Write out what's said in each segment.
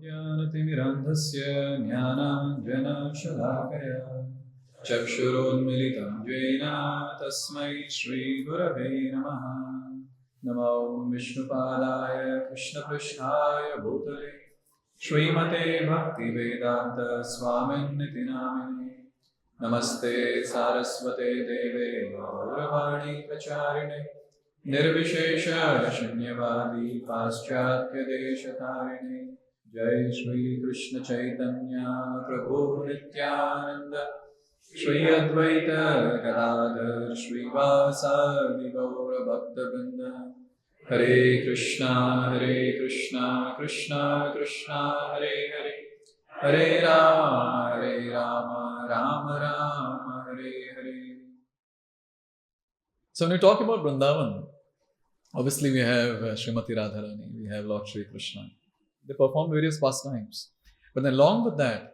ज्ञानतिमिरान्धस्य ज्ञानाञ्जनशलाकया चक्षुरोन्मिलितं येन तस्मै श्रीगुरवे नमः। नमो विष्णुपादाय कृष्णपृष्ठाय भूतले श्रीमते भक्तिवेदान्त स्वामिन्निति नामिने। नमस्ते सारस्वते देवे गौरवाणी प्रचारिणे निर्विशेष शून्यवादी पाश्चात्य-देशतारिणे। जय श्री कृष्ण चैतन्य प्रभु नित्यानंद श्री अद्वैत गदाधर श्रीवासादि गौर भक्तवृंद। हरे कृष्णा कृष्णा कृष्णा हरे हरे, हरे Ram Ram Ram Hare Hare. So when we talk about Vṛndāvana, obviously we have Srimati Radharani, we have Lord Shri Krishna. They perform various pastimes. But then along with that,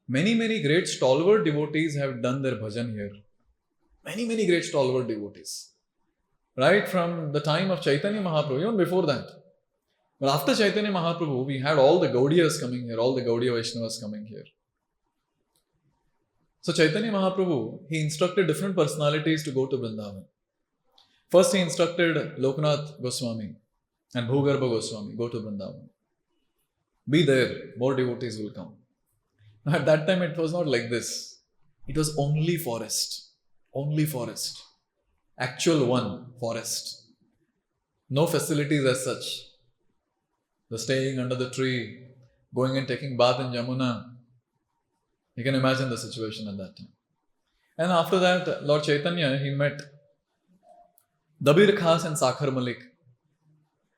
many great stalwart devotees have done their bhajan here. Many great stalwart devotees. Right from the time of Chaitanya Mahaprabhu, even before that. But after Chaitanya Mahaprabhu, we had all the Gaudiyas coming here, all the Gaudiya Vaishnavas coming here. So Chaitanya Mahaprabhu, he instructed different personalities to go to Vṛndāvana. First he instructed Lokanath Gosvāmī and Bhugarbha Goswami, go to Vṛndāvana. Be there, more devotees will come. Now at that time it was not like this. It was only forest. Only forest. Actual one forest. No facilities as such. The staying under the tree, going and taking bath in Jamuna. You can imagine the situation at that time. And after that, Lord Chaitanya, he met Dabir Khas and Sakhar Malik.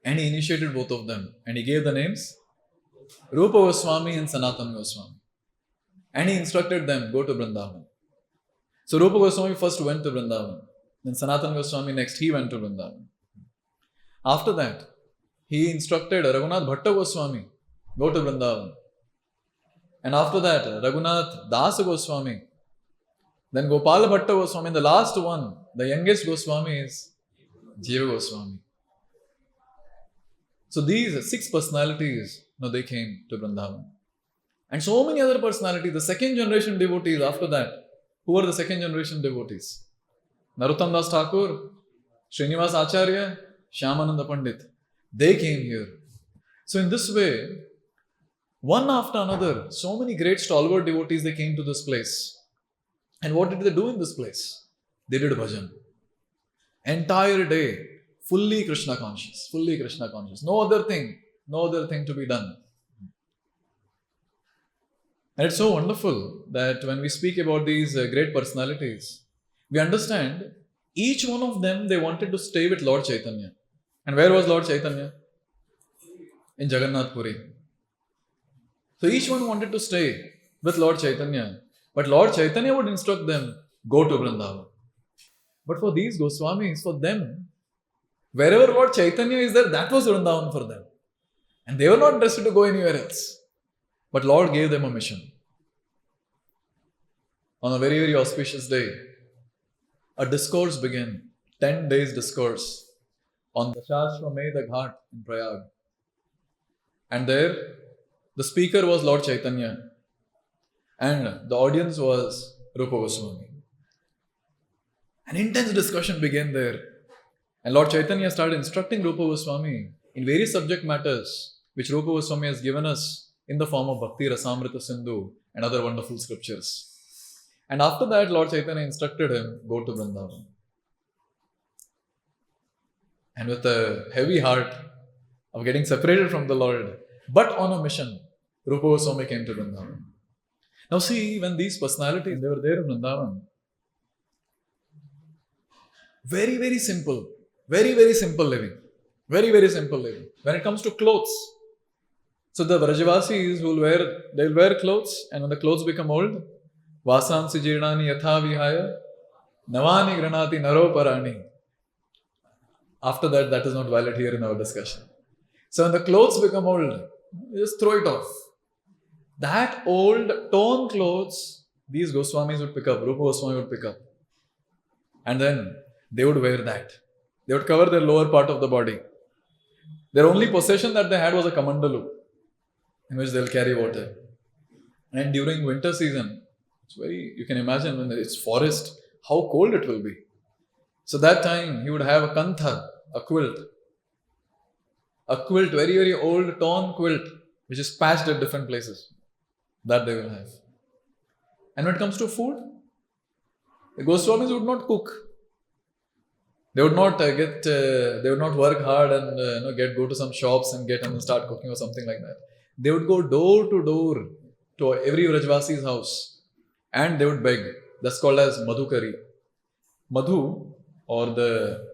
And he initiated both of them. And he gave the names Rūpa Gosvāmī and Sanatana Gosvāmī. And he instructed them, go to Vṛndāvana. So Rūpa Gosvāmī first went to Vṛndāvana. Then Sanatana Gosvāmī next, he went to Vṛndāvana. After that, he instructed Raghunath Bhatta Goswami, go to Vṛndāvana. And after that, Raghunath Das Goswami. Then Gopala Bhatta Goswami. And the last one, the youngest Goswami is Jiva Goswami. So these 6 personalities, they came to Vṛndāvana. And so many other personalities, the second generation devotees after that. Who were the second generation devotees? Narottam Das Thakur, Srinivas Acharya, Shyamananda Pandit. They came here. So in this way, one after another, so many great stalwart devotees, they came to this place. And what did they do in this place? They did bhajan. Entire day, fully Krishna conscious. No other thing to be done. And it's so wonderful that when we speak about these great personalities, we understand each one of them, they wanted to stay with Lord Chaitanya. And where was Lord Chaitanya? In Jagannath Puri. So each one wanted to stay with Lord Chaitanya. But Lord Chaitanya would instruct them, go to Vṛndāvana. But for these Goswamis, for them, wherever Lord Chaitanya is there, that was Vṛndāvana for them. And they were not interested to go anywhere else. But Lord gave them a mission. On a very auspicious day, a discourse began, 10 days discourse on the Dashashwamedha Ghat in Prayag. And there, the speaker was Lord Chaitanya. And the audience was Rūpa Gosvāmī. An intense discussion began there. And Lord Chaitanya started instructing Rūpa Gosvāmī in various subject matters which Rūpa Gosvāmī has given us in the form of Bhakti Rasamrita Sindhu and other wonderful scriptures. And after that, Lord Chaitanya instructed him, go to Vṛndāvana. And with a heavy heart of getting separated from the Lord, but on a mission, Rūpa Gosvāmī came to Vṛndāvana. Now see, when these personalities, they were there in Vṛndāvana, very simple living. Very simple living. When it comes to clothes, so the Vrajavasis they'll wear clothes, and when the clothes become old, Vasansi jirnani yatha vihaya, navani granati naro parani. After that, that is not valid here in our discussion. So when the clothes become old, you just throw it off. That old torn clothes, these Goswamis would pick up, Rūpa Goswami would pick up. And then they would wear that. They would cover their lower part of the body. Their only possession that they had was a kamandalu. in which they'll carry water. And during winter season, you can imagine when it's forest, how cold it will be. So that time he would have a kantha, a quilt, very, very old torn quilt, which is patched at different places. That they will have. And when it comes to food, the Goswamis would not cook. They would not they would not work hard and go to some shops and start cooking or something like that. They would go door to door to every Vrajvasi's house and they would beg. That's called as madhukari. Madhu, or the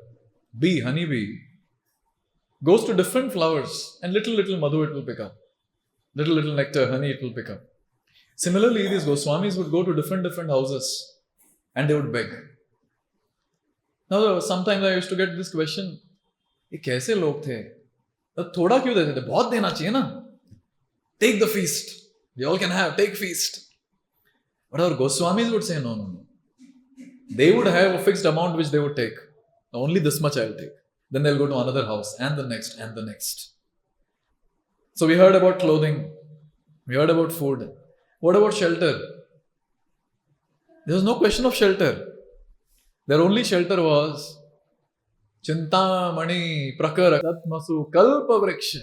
bee, honey bee, goes to different flowers and little madhu it will pick up. Little nectar, honey it will pick up. Similarly, these Goswamis would go to different houses and they would beg. Now, sometimes I used to get this question, ये कैसे लोग थे? थोड़ा क्यों देते थे? बहुत देना चाहिए ना? Take the feast. We all can have, take feast. But our Goswamis would say, no. They would have a fixed amount which they would take. Only this much I will take. Then they'll go to another house and the next and the next. So we heard about clothing. We heard about food. What about shelter? There was no question of shelter. Their only shelter was Chintamani, Prakara, Tatmasu, Kalpavriksha.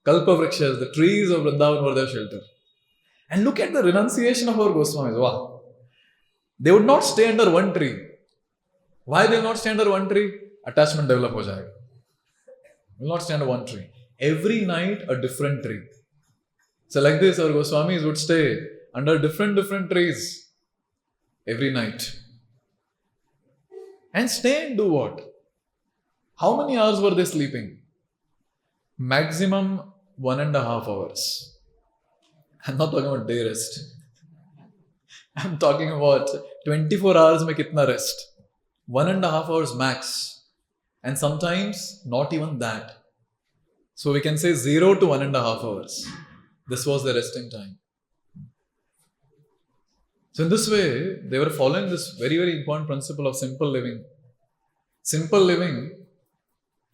Kalpavrikshas, the trees of Vṛndāvana were their shelter. And look at the renunciation of our Goswamis. Wow. They would not stay under one tree. Why they will not stay under one tree? Attachment develop ho jayega. They will not stay under one tree. Every night a different tree. So like this, our Goswamis would stay under different trees every night. And stay and do what? How many hours were they sleeping? Maximum 1.5 hours. I'm not talking about day rest. I'm talking about 24 hours mein kitna rest. 1.5 hours max. And sometimes not even that. So we can say 0 to 1.5 hours. This was the resting time. So in this way, they were following this very, very important principle of simple living. Simple living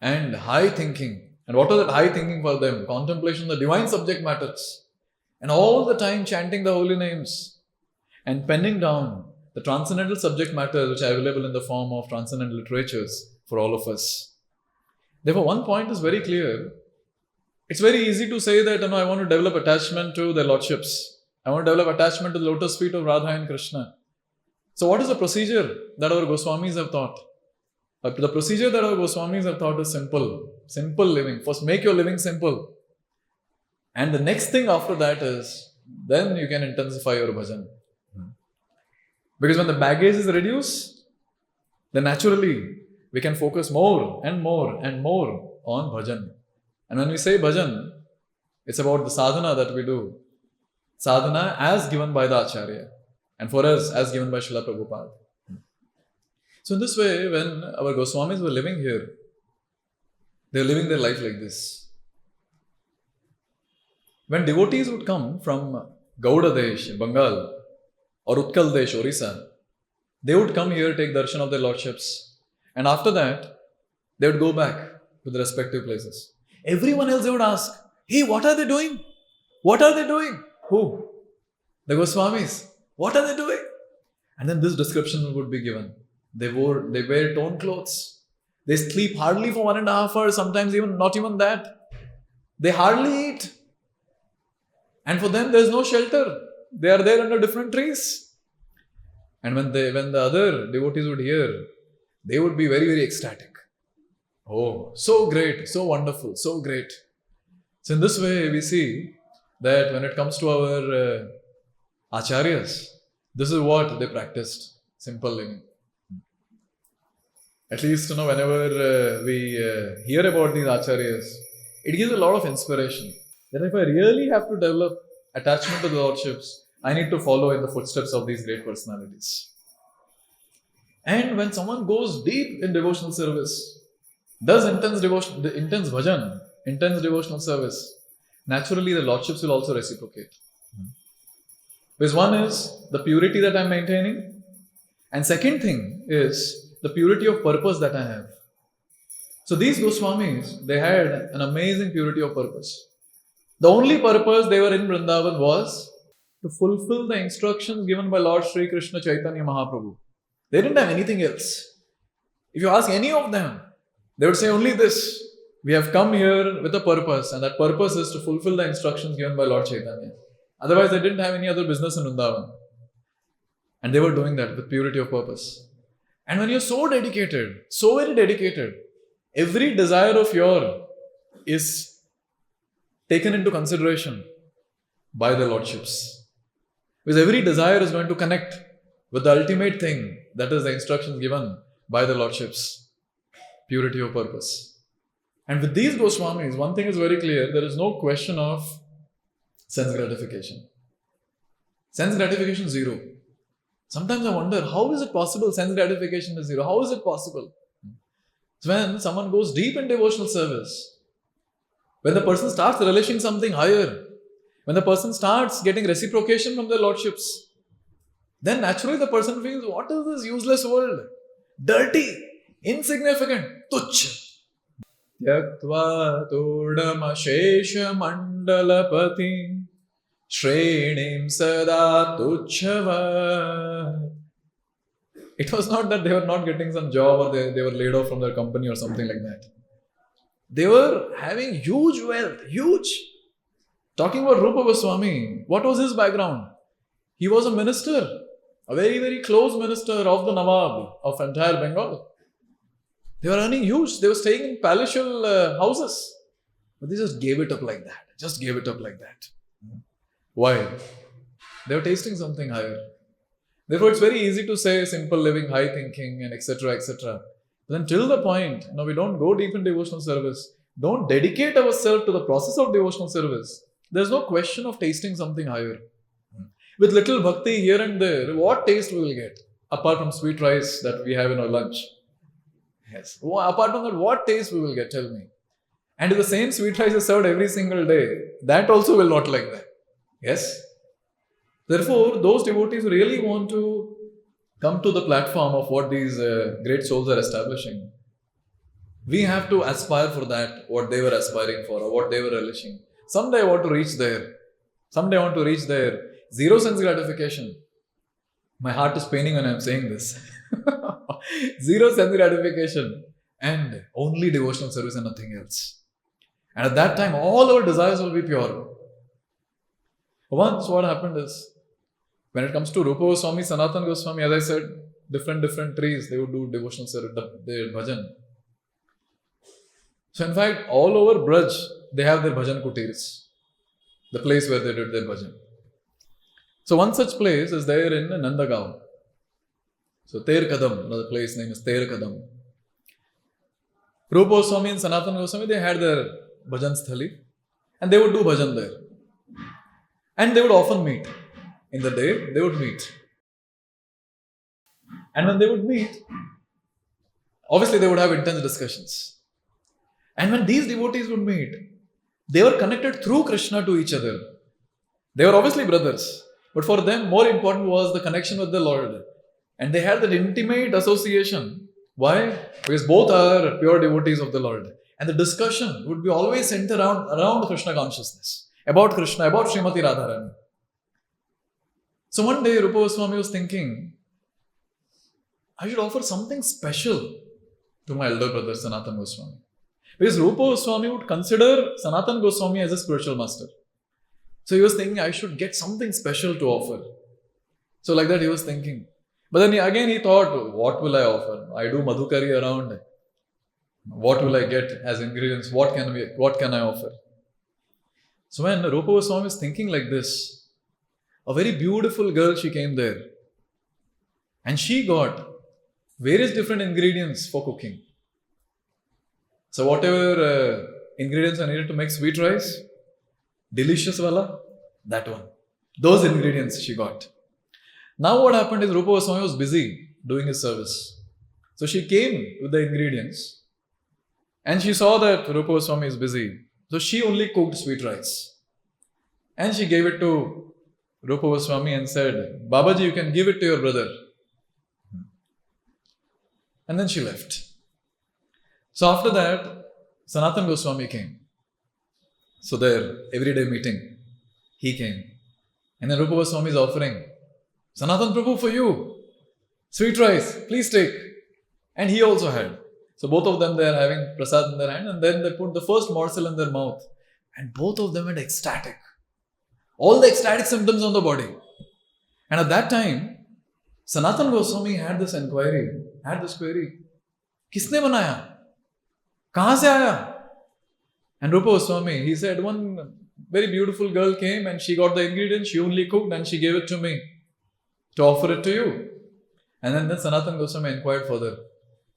and high thinking. And what was that high thinking for them? Contemplation of the divine subject matters. And all the time chanting the holy names and penning down the transcendental subject matters which are available in the form of transcendental literatures for all of us. Therefore, one point is very clear. It's very easy to say that, I want to develop attachment to their lordships. I want to develop attachment to the lotus feet of Radha and Krishna. So what is the procedure that our Goswamis have taught? The procedure that our Goswamis have taught is simple. Simple living. First, make your living simple. And the next thing after that is, then you can intensify your bhajan. Because when the baggage is reduced, then naturally we can focus more and more and more on bhajan. And when we say bhajan, it's about the sadhana that we do. Sadhana as given by the Acharya. And for us, as given by Srila Prabhupada. So in this way, when our Goswamis were living here, they were living their life like this. When devotees would come from Gauda Desh, Bengal, or Utkal Desh, Orissa, they would come here, take darshan of their lordships. And after that, they would go back to the respective places. Everyone else, they would ask, hey, what are they doing? What are they doing? Who? The Goswamis. What are they doing? And then this description would be given. They wear torn clothes. They sleep hardly for 1.5 hours, sometimes even not even that. They hardly eat. And for them, there is no shelter. They are there under different trees. And when the other devotees would hear, they would be very, very ecstatic. Oh, so great, so wonderful, so great. So in this way, we see that when it comes to our acharyas, this is what they practiced, simple living. At least, whenever we hear about these acharyas, it gives a lot of inspiration. That if I really have to develop attachment to the lordships, I need to follow in the footsteps of these great personalities. And when someone goes deep in devotional service, does intense bhajan, intense devotional service, naturally the lordships will also reciprocate. Because one is the purity that I am maintaining, and second thing is the purity of purpose that I have. So these Goswamis, they had an amazing purity of purpose. The only purpose they were in Vṛndāvana was to fulfill the instructions given by Lord Sri Krishna Chaitanya Mahaprabhu. They didn't have anything else. If you ask any of them, they would say only this. We have come here with a purpose, and that purpose is to fulfill the instructions given by Lord Chaitanya. Otherwise, they didn't have any other business in Vṛndāvana. And they were doing that with purity of purpose. And when you're so dedicated, so very dedicated, every desire of yours is taken into consideration by the lordships. Because every desire is going to connect with the ultimate thing, that is the instructions given by the lordships. Purity of purpose. And with these Goswāmīs, one thing is very clear, there is no question of sense gratification. Sense gratification zero. Sometimes I wonder, how is it possible sense gratification is zero? How is it possible? So when someone goes deep in devotional service, when the person starts relishing something higher, when the person starts getting reciprocation from the lordships, then naturally the person feels, what is this useless world? Dirty, insignificant, tuchh. Tyaktva todam shesha mandalapati shrenim sada tuchhava. It was not that they were not getting some job or they were laid off from their company or something like that. They were having huge wealth, huge. Talking about Rūpa Gosvāmī, what was his background? He was a minister, a very, very close minister of the Nawab of entire Bengal. They were earning huge. They were staying in palatial houses. But they just gave it up like that. Just gave it up like that. Why? They were tasting something higher. Therefore, it's very easy to say simple living, high thinking, and etc., etc. But then till the point, we don't go deep in devotional service, don't dedicate ourselves to the process of devotional service, there's no question of tasting something higher. With little bhakti here and there, what taste we will get? Apart from sweet rice that we have in our lunch. Yes. Apart from that, what taste we will get? Tell me. And if the same sweet rice is served every single day, that also will not like that. Yes. Therefore, those devotees who really want to come to the platform of what these great souls are establishing, we have to aspire for that, what they were aspiring for or what they were relishing. Someday I want to reach there. Someday I want to reach there. Zero sense gratification. My heart is paining when I am saying this. Zero sense gratification and only devotional service and nothing else. And at that time, all our desires will be pure. Once what happened is, when it comes to Rūpa Gosvāmī, Sanatana Gosvāmī, as I said, different trees, they would do devotional service, their bhajan. So in fact, all over Braj, they have their bhajan kutirs, the place where they did their bhajan. So one such place is there in Nandagaon. So Ter Kadam, another place name is Ter Kadam. Rūpa Gosvāmī and Sanatana Gosvāmī, they had their bhajan sthali and they would do bhajan there. And they would often meet. In the day, they would meet. And when they would meet, obviously they would have intense discussions. And when these devotees would meet, they were connected through Krishna to each other. They were obviously brothers. But for them, more important was the connection with the Lord. And they had that intimate association. Why? Because both are pure devotees of the Lord. And the discussion would be always centered around Krishna consciousness. About Krishna, about Srimati Radharani. So one day, Rūpa Gosvāmī was thinking, I should offer something special to my elder brother, Sanatana Gosvāmī. Because Rūpa Gosvāmī would consider Sanatana Gosvāmī as a spiritual master. So he was thinking, I should get something special to offer. So like that he was thinking. But then again he thought, what will I offer? I do madhukari around. What will I get as ingredients? What can I offer? So when Rūpa Gosvāmī was thinking like this, a very beautiful girl, she came there. And she got various different ingredients for cooking. So whatever ingredients are needed to make sweet rice, delicious wala, that one. Those ingredients she got. Now what happened is Rūpa Gosvāmī was busy doing his service. So she came with the ingredients. And she saw that Rūpa Gosvāmī is busy. So she only cooked sweet rice. And she gave it to Rūpa Gosvāmī and said, Babaji, you can give it to your brother. And then she left. So after that, Sanatana Gosvāmī came. So their everyday meeting, he came. And then Rūpa Goswami is offering, Sanatan Prabhu, for you, sweet rice, please take. And he also had. So both of them, they are having prasad in their hand, and then they put the first morsel in their mouth. And both of them went ecstatic. All the ecstatic symptoms on the body. And at that time, Sanatan Goswami had this query. Kisne banaya? Kahan se aaya? And Rūpa Goswami, he said, one very beautiful girl came and she got the ingredients, she only cooked and she gave it to me to offer it to you. And then Sanatan Goswami inquired further,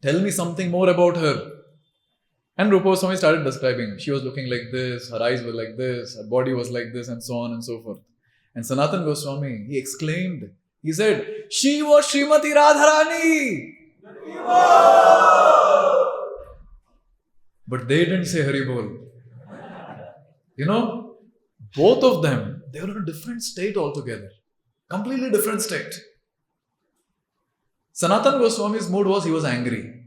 tell me something more about her. And Rūpa Goswami started describing, she was looking like this, her eyes were like this, her body was like this, and so on and so forth. And Sanatan Goswami, he exclaimed, he said, she was Srimati Radharani. But they didn't say Haribol. You know, both of them, they were in a different state altogether. Completely different state. Sanatan Goswami's mood was he was angry.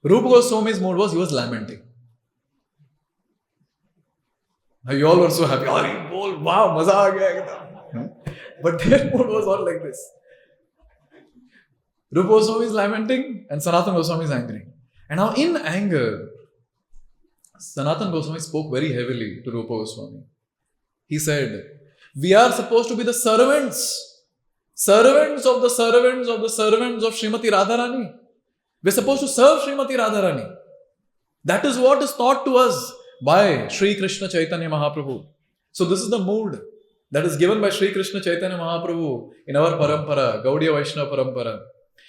Rūpa Goswami's mood was he was lamenting. Now you all were so happy. Haribol, wow, maza aa gaya. But their mood was all like this. Rūpa Goswami is lamenting and Sanatan Goswami is angry. And now in anger, Sanatan Goswami spoke very heavily to Rūpa Goswami. He said, we are supposed to be the servants of the servants of the servants of Srimati Radharani. We are supposed to serve Srimati Radharani. That is what is taught to us by Sri Krishna Chaitanya Mahaprabhu. So this is the mood that is given by Sri Krishna Chaitanya Mahaprabhu in our parampara, Gaudiya Vaishnava parampara.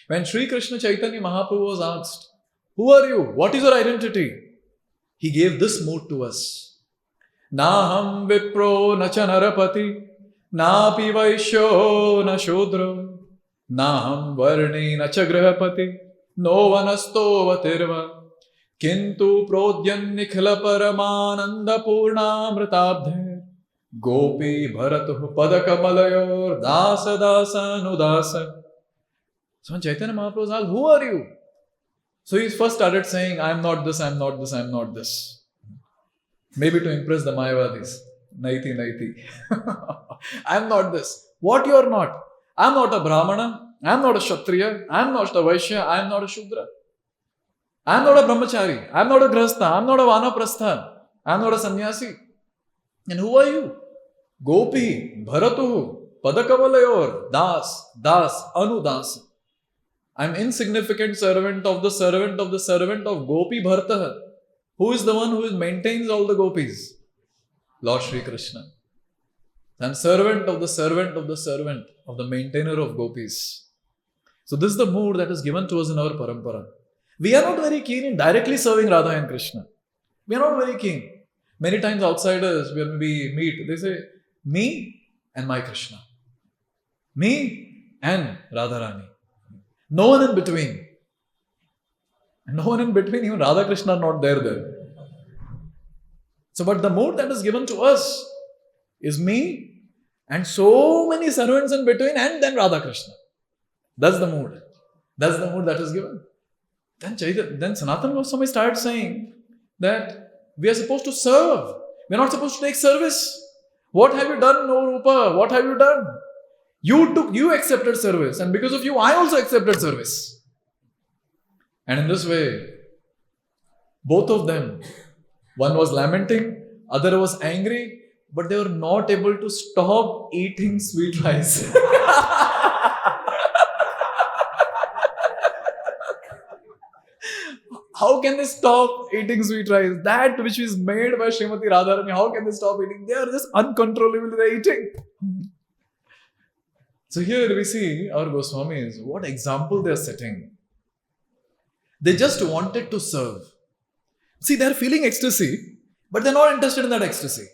When Sri Krishna Chaitanya Mahaprabhu was asked, who are you? What is your identity? He gave this mood to us. Naham vipro na cha narapati, napi vaishyo na shudra, naham varni na cha grihapati, no vanasto vatirva, kintu prodyan nikhila paramananda purnamritabdhe, gopi bharatuh padakamalayur dasa dasa nudasa. So when Chaitanya Mahaprabhu was asked, who are you? So he first started saying, I am not this, I am not this, I am not this. Maybe to impress the Mayavadis. Naiti. I am not this. What you are not? I am not a Brahmana. I am not a Kshatriya. I am not a Vaishya. I am not a Shudra. I am not a Brahmachari. I am not a Grahastha. I am not a Vanaprastha. I am not a Sannyasi. And who are you? Gopi, Bharatuhu, Padakavalayor, Das, Anudas. I am insignificant servant of the servant of the servant of Gopi Bharata. Who is the one who maintains all the gopis? Lord Shri Krishna. I am servant of the servant of the servant of the maintainer of gopis. So this is the mood that is given to us in our parampara. We are not very keen in directly serving Radha and Krishna. We are not very keen. Many times outsiders, when we meet, they say, me and my Krishna. Me and Radharani. No one in between. No one in between, even Radha Krishna are not there. So, but the mood that is given to us is me and so many servants in between and then Radha Krishna. That's the mood. That's the mood that is given. Then Sanatan Goswami started saying that we are supposed to serve. We are not supposed to take service. What have you done, no Rūpa? What have you done? You accepted service, and because of you, I also accepted service. And in this way, both of them, one was lamenting, other was angry, but they were not able to stop eating sweet rice. How can they stop eating sweet rice? That which is made by Srimati Radharani, how can they stop eating? They are just uncontrollably eating. So here we see our Goswamis, what example they are setting. They just wanted to serve. See, they are feeling ecstasy, but they are not interested in that ecstasy.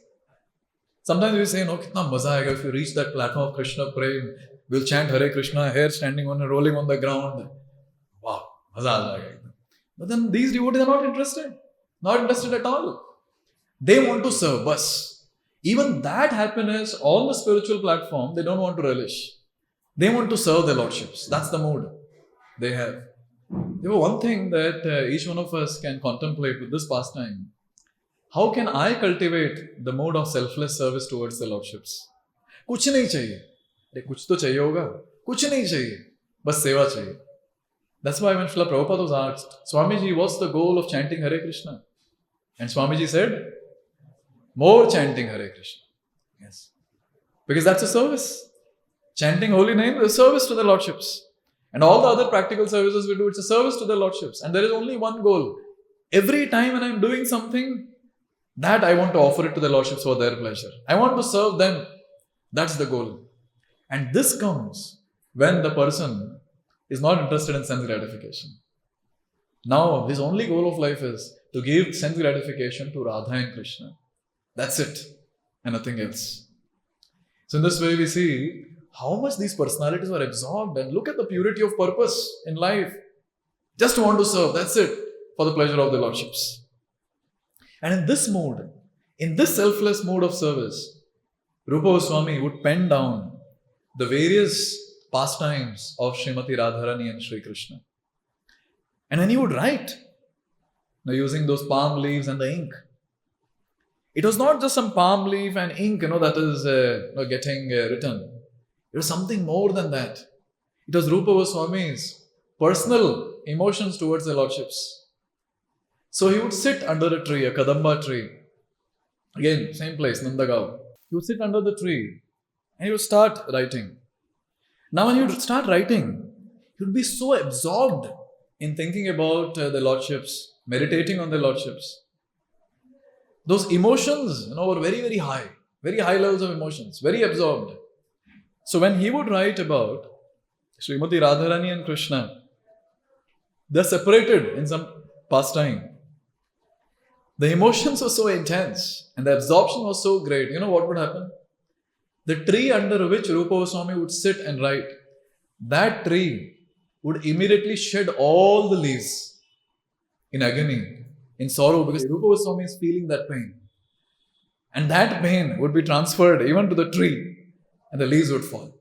Sometimes we say, no, kitna maza aega if you reach that platform of Krishna Prem, we'll chant Hare Krishna, hair standing on and rolling on the ground. Wow, maza aa jayega. But then these devotees are not interested at all. They want to serve, bas. Even that happiness on the spiritual platform, they don't want to relish. They want to serve their lordships. That's the mood they have. There was one thing that each one of us can contemplate with this pastime. how can I cultivate the mode of selfless service towards the lordships? कुछ नहीं चाहिए. कुछ तो चाहिए होगा. कुछ नहीं चाहिए. बस सेवा चाहिए. That's why when Srila Prabhupada was asked, Swamiji, what's the goal of chanting Hare Krishna? And Swamiji said, more chanting Hare Krishna. Yes. Because that's a service. Chanting holy name is a service to the lordships. And all the other practical services we do, it's a service to the lordships. And there is only one goal. Every time when I'm doing something, that I want to offer it to the lordships for their pleasure. I want to serve them. That's the goal. And this comes when the person is not interested in sense gratification. Now, his only goal of life is to give sense gratification to Radha and Krishna. That's it. And nothing else. So in this way we see how much these personalities were absorbed, and look at the purity of purpose in life. Just want to serve, that's it, for the pleasure of the lordships. And in this mode, in this selfless mode of service, Rūpa Gosvāmī would pen down the various pastimes of Srimati Radharani and Sri Krishna. And then he would write, using those palm leaves and the ink. It was not just some palm leaf and ink, that is getting written. It was something more than that. It was Rūpa Gosvāmī's personal emotions towards the lordships. So he would sit under a tree, a Kadamba tree. Again, same place, Nandagaon. He would sit under the tree and he would start writing. Now when he would start writing, he would be so absorbed in thinking about the lordships, meditating on the lordships. Those emotions, were very, very high levels of emotions, very absorbed. So when he would write about Srimati Radharani and Krishna, they're separated in some pastime. The emotions were so intense and the absorption was so great. You know what would happen? The tree under which Rūpa Gosvāmī would sit and write, that tree would immediately shed all the leaves in agony, in sorrow, because Rūpa Gosvāmī is feeling that pain. And that pain would be transferred even to the tree, and the leaves would fall.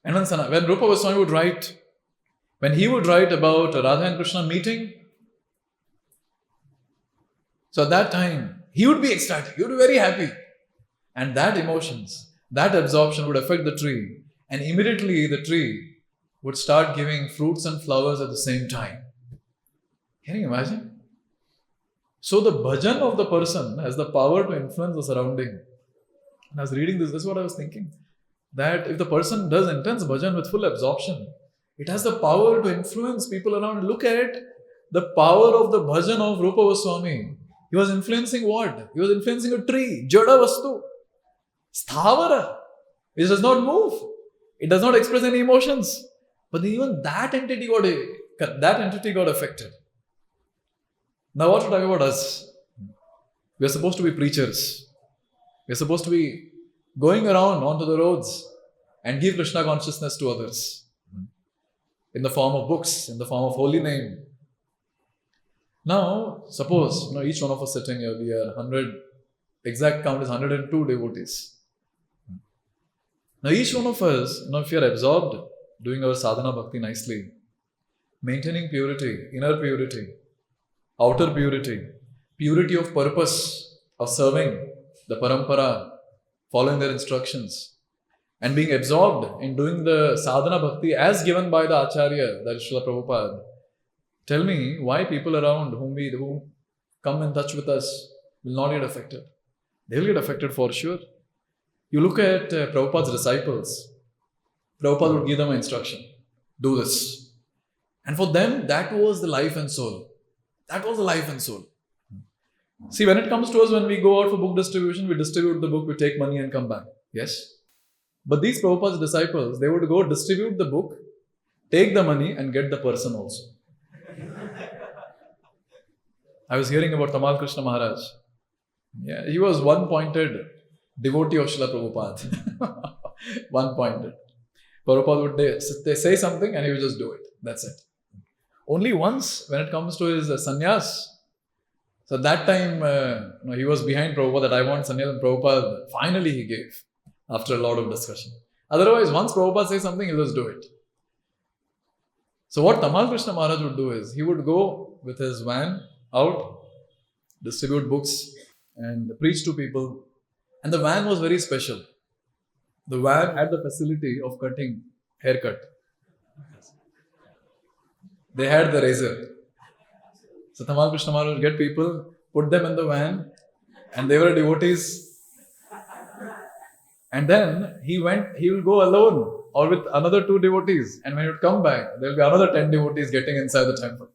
And when Rūpa Gosvāmī would write, when he would write about Radha and Krishna meeting, so at that time, he would be ecstatic, he would be very happy. And that emotions, that absorption would affect the tree, and immediately the tree would start giving fruits and flowers at the same time. Can you imagine? So the bhajan of the person has the power to influence the surrounding. And I was reading this is what I was thinking. That if the person does intense bhajan with full absorption, it has the power to influence people around. Look at the power of the bhajan of Rūpa Gosvāmī. He was influencing what? He was influencing a tree, jada vastu, sthavara. It does not move. It does not express any emotions. But even that entity got affected. Now what to talk about us? We are supposed to be preachers. We are supposed to be going around onto the roads and give Krishna consciousness to others. In the form of books, in the form of holy name. Now, suppose, each one of us sitting here, we are 100, exact count is 102 devotees. Now each one of us, if you are absorbed, doing our sadhana bhakti nicely, maintaining purity, inner purity, outer purity, purity of purpose, of serving the parampara, following their instructions, and being absorbed in doing the sadhana bhakti as given by the Acharya, that is Srila Prabhupada. Tell me why people around who come in touch with us will not get affected. They will get affected for sure. You look at Prabhupada's disciples. Prabhupada would give them an instruction. Do this. And for them, that was the life and soul. That was the life and soul. See, when it comes to us, when we go out for book distribution, we distribute the book, we take money and come back. Yes? But these Prabhupada's disciples, they would go distribute the book, take the money and get the person also. I was hearing about Tamal Krishna Maharaj. Yeah, he was one-pointed devotee of Srila Prabhupada. One-pointed. Prabhupada would say something and he would just do it. That's it. Only once when it comes to his sannyas. So that time he was behind Prabhupada that I want sannyas, and Prabhupada finally he gave after a lot of discussion. Otherwise, once Prabhupada says something, he'll just do it. So what Tamal Krishna Maharaj would do is, he would go with his van out, distribute books, and preach to people. And the van was very special. The van had the facility of cutting haircut. They had the razor. So Tamal Krishna Maharaj would get people, put them in the van, and they were devotees. And then he will go alone or with another 2 devotees. And when he would come back, there will be another 10 devotees getting inside the temple.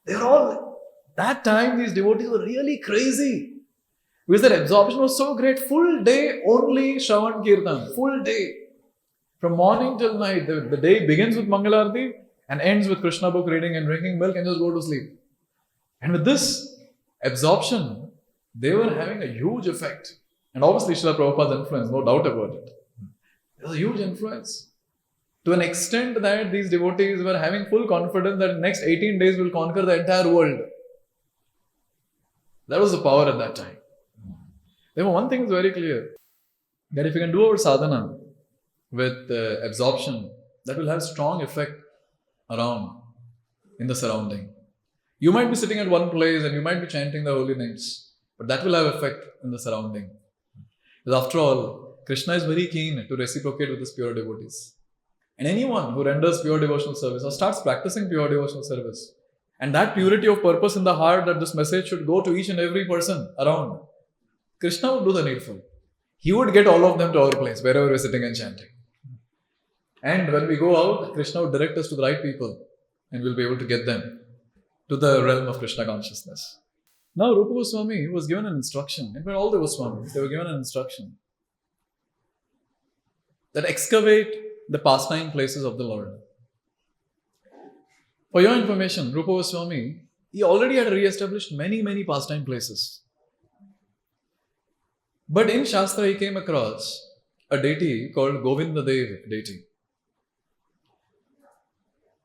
They were all, that time these devotees were really crazy. Because their absorption was so great. Full day only Shravan Kirtan. Full day. From morning till night. The day begins with Mangalarti and ends with Krishna book reading and drinking milk and just go to sleep. And with this absorption, they were having a huge effect. And obviously Srila Prabhupada's influence, no doubt about it. There was a huge influence. To an extent that these devotees were having full confidence that next 18 days will conquer the entire world. That was the power at that time. Therefore, one thing is very clear, that if you can do our sadhana with absorption, that will have strong effect around in the surrounding. You might be sitting at one place and you might be chanting the holy names, but that will have effect in the surrounding. Because after all, Krishna is very keen to reciprocate with his pure devotees. And anyone who renders pure devotional service or starts practicing pure devotional service, and that purity of purpose in the heart that this message should go to each and every person around, Krishna would do the needful. He would get all of them to our place, wherever we're sitting and chanting. And when we go out, Krishna would direct us to the right people and we'll be able to get them to the realm of Krishna consciousness. Now, Rūpa Gosvāmī was given an instruction. In fact, all the Gosvāmis, they were given an instruction that excavate the pastime places of the Lord. For your information, Rūpa Gosvāmī, he already had re-established many pastime places. But in Shastra, he came across a deity called Govindadev deity.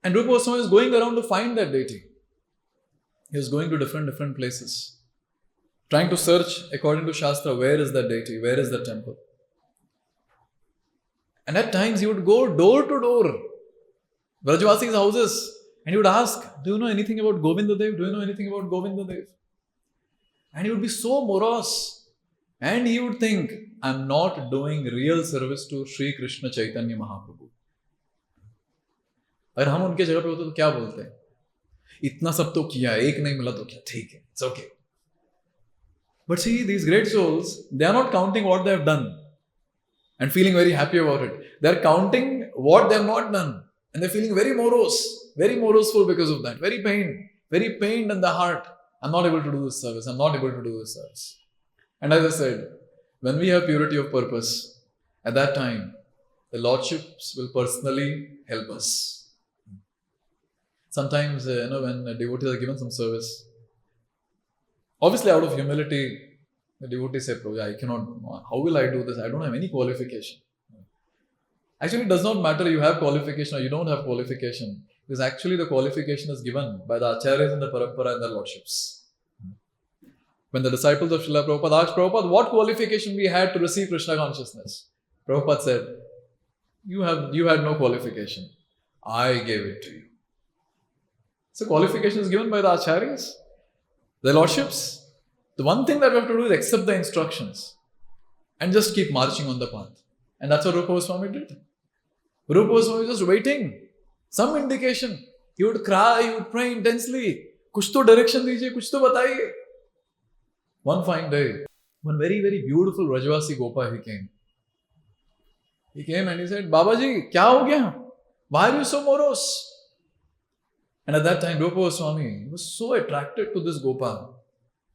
And Rūpa Gosvāmī was going around to find that deity. He was going to different places, trying to search according to Shastra, where is that deity, where is that temple. And at times he would go door to door, Vrajvasi's houses, and he would ask, do you know anything about Govindadev? Do you know anything about Govindadev? And he would be so morose. And he would think, I'm not doing real service to Sri Krishna Chaitanya Mahaprabhu. अगर हम उनके जगह पे होते तो क्या बोलते हैं? इतना सब तो किया, एक नहीं मिला तो क्या? ठीक है, it's okay. But see, these great souls, they are not counting what they have done and feeling very happy about it. They are counting what they have not done and they are feeling very moroseful because of that. Very pained in the heart. I'm not able to do this service. I'm not able to do this service. And as I said, when we have purity of purpose, at that time, the Lordships will personally help us. Sometimes, when devotees are given some service, obviously out of humility, the devotees say, Prabhu, I cannot, how will I do this? I don't have any qualification. Actually, it does not matter you have qualification or you don't have qualification, because actually the qualification is given by the Acharyas and the Parampara and the Lordships. When the disciples of Srila Prabhupada asked Prabhupada what qualification we had to receive Krishna consciousness, Prabhupada said, you had no qualification. I gave it to you. So qualification is given by the Acharyas, the Lordships. The one thing that we have to do is accept the instructions and just keep marching on the path. And that's what Rūpa Gosvāmī did. Rūpa Gosvāmī was just waiting. Some indication. He would cry, he would pray intensely. Kuch to direction dijiye, kuch to bataiye. One fine day, one very beautiful Vrajvasi Gopa he came. He came and he said, Babaji, kya ho gaya? Why are you so morose? And at that time, Rūpa Gosvāmī was so attracted to this Gopa.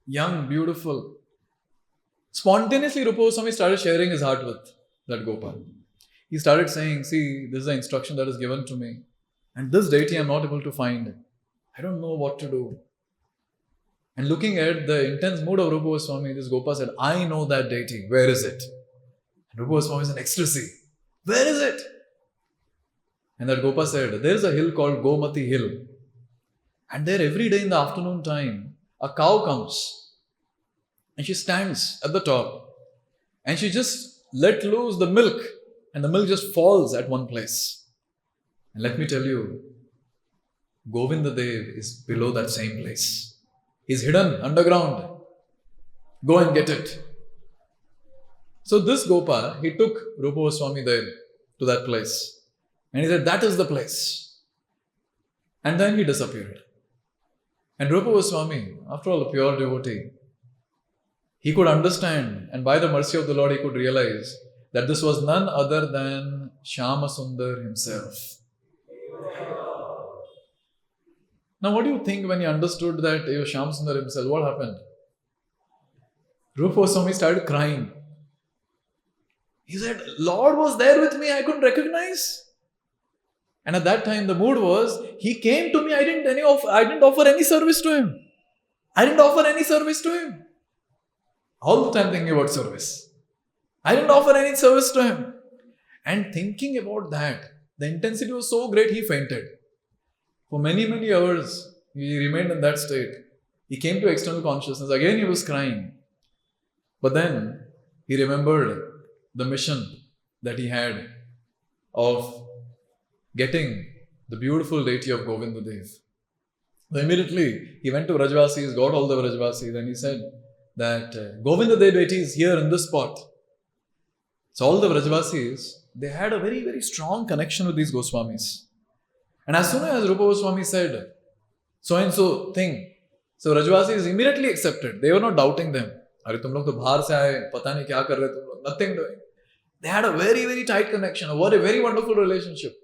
Young, beautiful. Spontaneously, Rūpa Gosvāmī started sharing his heart with that Gopa. He started saying, see, this is the instruction that is given to me. And this deity I am not able to find. I don't know what to do. And looking at the intense mood of Rūpa Gosvāmī, this Gopa said, I know that deity. Where is it? And Rūpa Gosvāmī is in ecstasy. Where is it? And that Gopa said, there is a hill called Gomati Hill. And there every day in the afternoon time, a cow comes and she stands at the top and she just let loose the milk and the milk just falls at one place. And let me tell you, Govindadev is below that same place. He's hidden underground Go and get it. So this Gopa, he took Rūpa Gosvāmī there to that place. And he said, that is the place. And then he disappeared. And Rūpa Gosvāmī, after all a pure devotee, he could understand, and by the mercy of the Lord, he could realize that this was none other than Shyama Sundar himself. Now, what do you think when he understood that he was Shyama Sundar himself? What happened? Rūpa Gosvāmī started crying. He said, Lord was there with me, I couldn't recognize. And at that time, the mood was, he came to me, I didn't offer any service to him. All the time thinking about service. I didn't offer any service to him. And thinking about that, the intensity was so great, he fainted. For many, many hours, he remained in that state. He came to external consciousness. Again, he was crying. But then, he remembered the mission that he had of getting the beautiful deity of Govinda Dev. So immediately, he went to Vrajvasis, got all the Vrajvasis, and he said that Govinda Dev deity is here in this spot. So all the Vrajvasis, they had a very, very strong connection with these Goswamis. And as soon as Rūpa Gosvāmī said, so and so thing, so Vrajvasis immediately accepted. They were not doubting them. Are tum log to bahar se aaye, pata nahi kya kar rahe tum log, nothing doing. They had a very, very tight connection, a very wonderful relationship.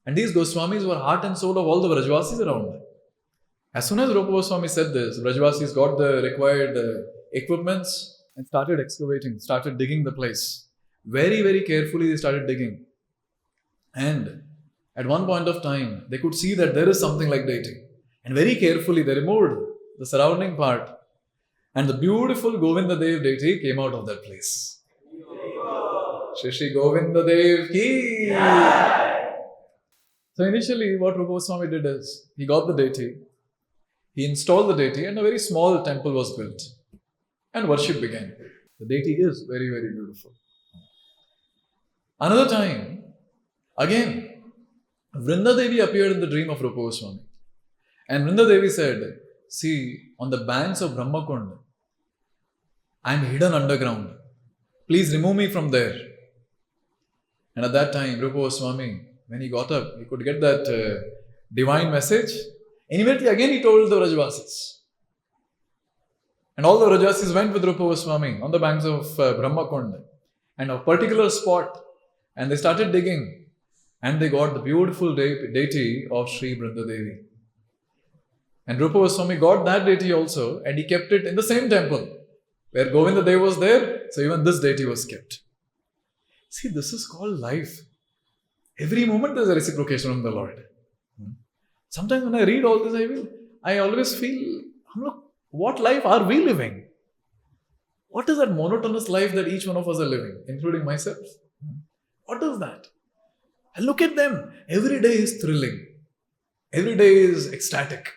And these Goswamis were heart and soul of all the Vrajvasis around them. As soon as Rūpa Gosvāmī said this, Vrajvasis got the required equipments and started excavating, started digging the place. Very, very carefully they started digging. And at one point of time, they could see that there is something like deity. And very carefully they removed the surrounding part. And the beautiful Govinda Dev deity came out of that place. Shri Shri Govinda Dev ki. So initially what Rūpa Gosvāmī did is, he got the deity, he installed the deity, and a very small temple was built. And worship began. The deity is very, very beautiful. Another time, again, Vrinda Devi appeared in the dream of Rūpa Gosvāmī. And Vrinda Devi said, see, on the banks of Brahmakund, I am hidden underground. Please remove me from there. And at that time, Rūpa Gosvāmī, when he got up, he could get that divine message. Immediately again he told the Vrajvasis. And all the Vrajvasis went with Rūpa Gosvāmī on the banks of Brahmakund. And a particular spot. And they started digging. And they got the beautiful deity of Sri Vrinda Devi. And Rūpa Gosvāmī got that deity also. And he kept it in the same temple. Where Govinda Dev was there, so even this deity was kept. See, this is called life. Every moment there is a reciprocation from the Lord. Sometimes when I read all this, I always feel, what life are we living? What is that monotonous life that each one of us are living, including myself? What is that? I look at them. Every day is thrilling. Every day is ecstatic.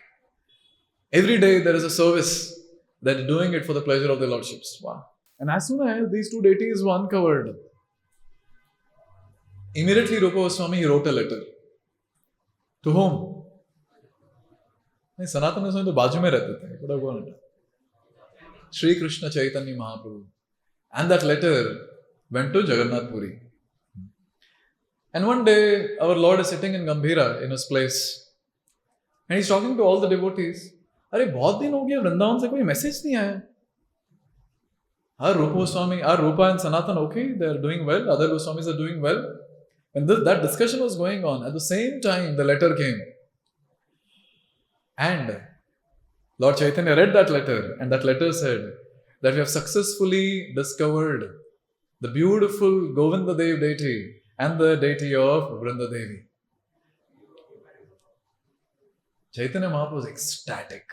Every day there is a service that is doing it for the pleasure of the Lordships. Wow. And as soon as these two deities were uncovered, immediately Rūpa Gosvāmī, he wrote a letter. To whom? Sanatana Swami to baaju mein rehte the. Could have gone. Shri Krishna Chaitanya Mahaprabhu. And that letter went to Jagannath Puri. And one day, our Lord is sitting in Gambhira in his place. And he's talking to all the devotees. अरे बहुत दिन हो गया वृंदावन से कोई message नहीं आया. Are Rūpa Gosvāmī, are Rūpa and Sanatan okay? They are doing well. Other Goswamis are doing well. When that discussion was going on, at the same time the letter came. And Lord Chaitanya read that letter, and that letter said that we have successfully discovered the beautiful Govinda Dev deity and the deity of Vrinda Devi. Chaitanya Mahaprabhu was ecstatic.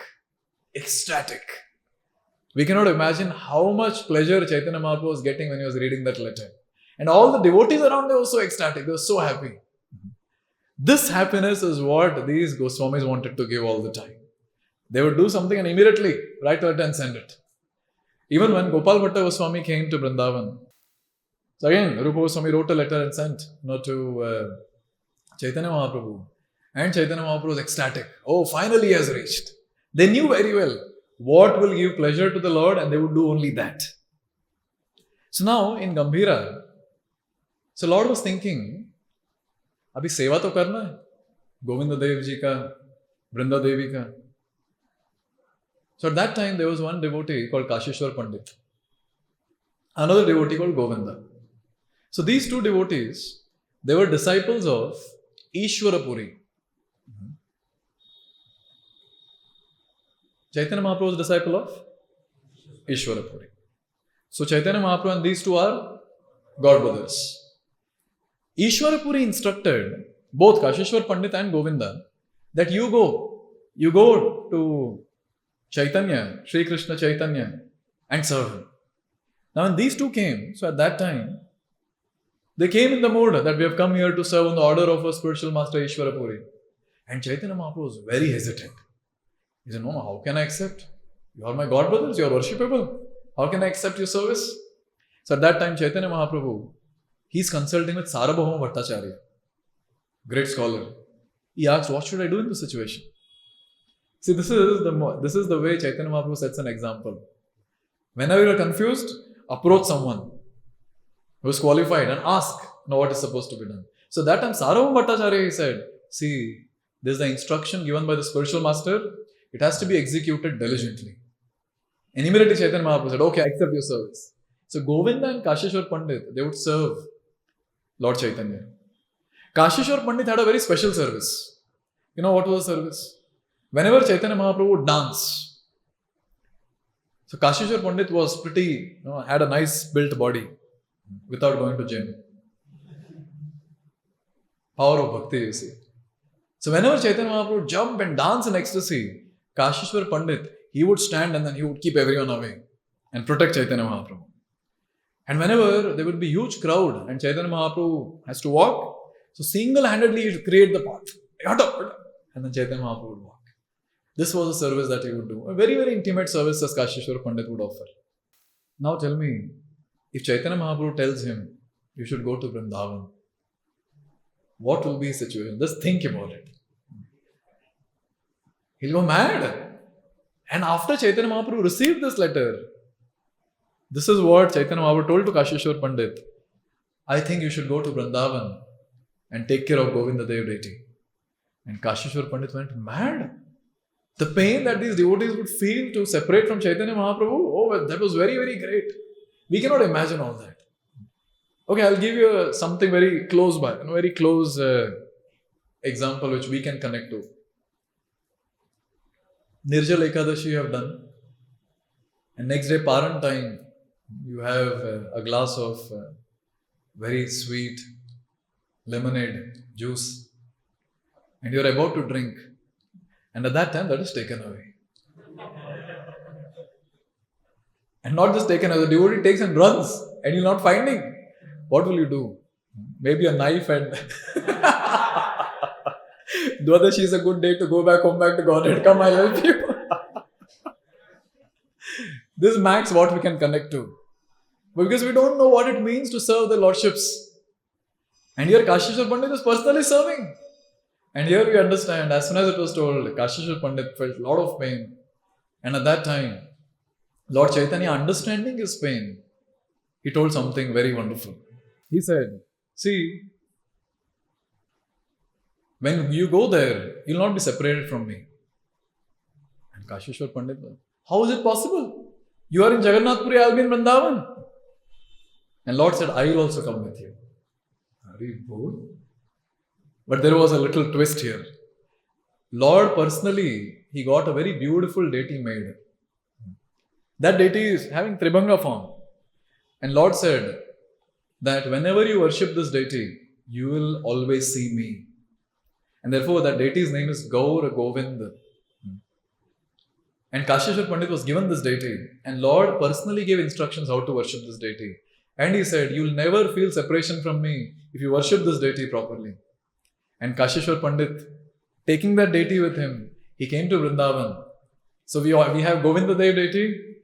We cannot imagine how much pleasure Chaitanya Mahaprabhu was getting when he was reading that letter. And all the devotees around there were so ecstatic. They were so happy. This happiness is what these Goswamis wanted to give all the time. They would do something and immediately write a letter and send it. Even when Gopal Bhatta Goswami came to Vṛndāvana, so again, Rūpa Gosvāmī wrote a letter and sent to Chaitanya Mahaprabhu. And Chaitanya Mahaprabhu was ecstatic. Oh, finally he has reached. They knew very well what will give pleasure to the Lord, and they would do only that. So now in Gambhira, so Lord was thinking, abhi seva to karna hai, Govinda Dev ji ka, Vrinda Devi ka. So at that time there was one devotee called Kashishwar Pandit, another devotee called Govinda. So these two devotees, they were disciples of Ishwarapuri. Chaitanya Mahaprabhu was a disciple of Ishwarapuri. So Chaitanya Mahaprabhu and these two are godbrothers. Ishwarapuri instructed both Kashishwar Pandit and Govinda that you go to Chaitanya, Sri Krishna Chaitanya, and serve him. Now when these two came, so at that time, they came in the mood that we have come here to serve on the order of our spiritual master Ishwarapuri. And Chaitanya Mahaprabhu was very hesitant. He said, no, how can I accept? You are my godbrothers, you are worshipable. How can I accept your service? So at that time, Chaitanya Mahaprabhu, he's consulting with Sarjapur Bhattacharya, great scholar. He asked, what should I do in this situation? See, this is the way Chaitanya Mahaprabhu sets an example. Whenever you are confused, approach someone who is qualified and ask what is supposed to be done. So that time, Sarjapur Bhattacharya, he said, see, this is the instruction given by the spiritual master. It has to be executed diligently. And immediately Chaitanya Mahaprabhu said, okay, I accept your service. So Govinda and Kashishwar Pandit, they would serve Lord Chaitanya. Kashishwar Pandit had a very special service. You know what was the service? Whenever Chaitanya Mahaprabhu would dance, so Kashishwar Pandit was pretty, had a nice built body without going to gym. Power of bhakti, you see. So whenever Chaitanya Mahaprabhu would jump and dance in ecstasy, Kashishwar Pandit, he would stand and then he would keep everyone away and protect Chaitanya Mahaprabhu. And whenever there would be huge crowd and Chaitanya Mahaprabhu has to walk, so single-handedly he would create the path. And then Chaitanya Mahaprabhu would walk. This was a service that he would do. A very, very intimate service as Kashishwar Pandit would offer. Now tell me, if Chaitanya Mahaprabhu tells him, you should go to Vṛndāvana, what will be his situation? Just think about it. He'll go mad. And after Chaitanya Mahaprabhu received this letter, this is what Chaitanya Mahaprabhu told to Kashishwar Pandit. I think you should go to Vṛndāvana and take care of Govinda Dev deity. And Kashishwar Pandit went mad. The pain that these devotees would feel to separate from Chaitanya Mahaprabhu, that was very, very great. We cannot imagine all that. Okay, I'll give you something very close by, a very close example which we can connect to. Nirjala Ekadashi you have done, and next day Paran time you have a glass of very sweet lemonade juice and you are about to drink, and at that time that is taken away. And not just taken away, the devotee takes and runs and you're not finding. What will you do? Maybe a knife and Dwadashi is a good day to go back home, back to Godhead. Come, I'll help you. This max what we can connect to. Because we don't know what it means to serve the lordships. And here Kashishwar Pandit is personally serving. And here we understand, as soon as it was told, Kashishwar Pandit felt a lot of pain. And at that time, Lord Chaitanya, understanding his pain, he told something very wonderful. He said, see, when you go there, you'll not be separated from me. And Kashishwar Pandit, how is it possible? You are in Jagannath Puri, I'll be in Vṛndāvana. And Lord said, I will also come with you. Very bold. But there was a little twist here. Lord personally, he got a very beautiful deity made. That deity is having Tribhanga form. And Lord said that whenever you worship this deity, you will always see me. And therefore that deity's name is Gaur Govinda. And Kashishwar Pandit was given this deity. And Lord personally gave instructions how to worship this deity. And he said, you will never feel separation from me if you worship this deity properly. And Kashishwar Pandit, taking that deity with him, he came to Vṛndāvana. So we have Govinda Dev deity,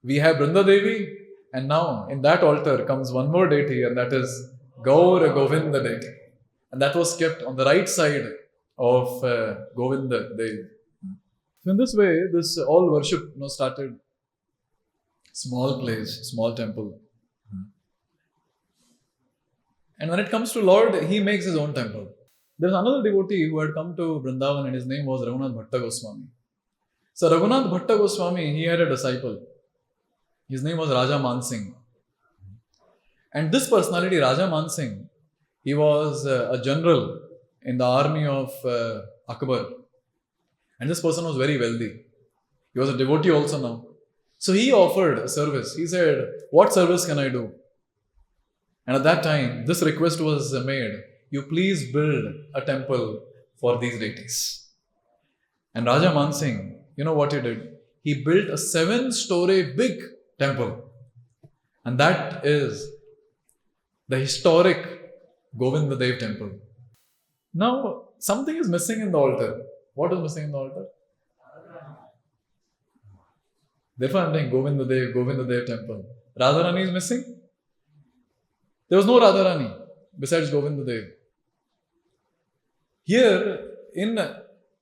we have Vrinda Devi, and now in that altar comes one more deity, and that is Gaur Govinda deity. And that was kept on the right side of Govinda Devi. So in this way, this all worship started. Small place, small temple. And when it comes to Lord, he makes his own temple. There's another devotee who had come to Vṛndāvana and his name was Raghunath Bhatta Gosvāmī. So Raghunath Bhatta Gosvāmī, he had a disciple. His name was Raja Mansingh. And this personality, Raja Mansingh, he was a general in the army of Akbar. And this person was very wealthy. He was a devotee also now. So he offered a service. He said, what service can I do? And at that time, this request was made. You please build a temple for these deities. And Raja Mansingh, you know what he did? He built a 7-story big temple. And that is the historic Govindadev temple. Now, something is missing in the altar. What is missing in the altar? Therefore, I am saying Govindadev temple. Radharani is missing. There was no Radharani besides Govindadev. Here in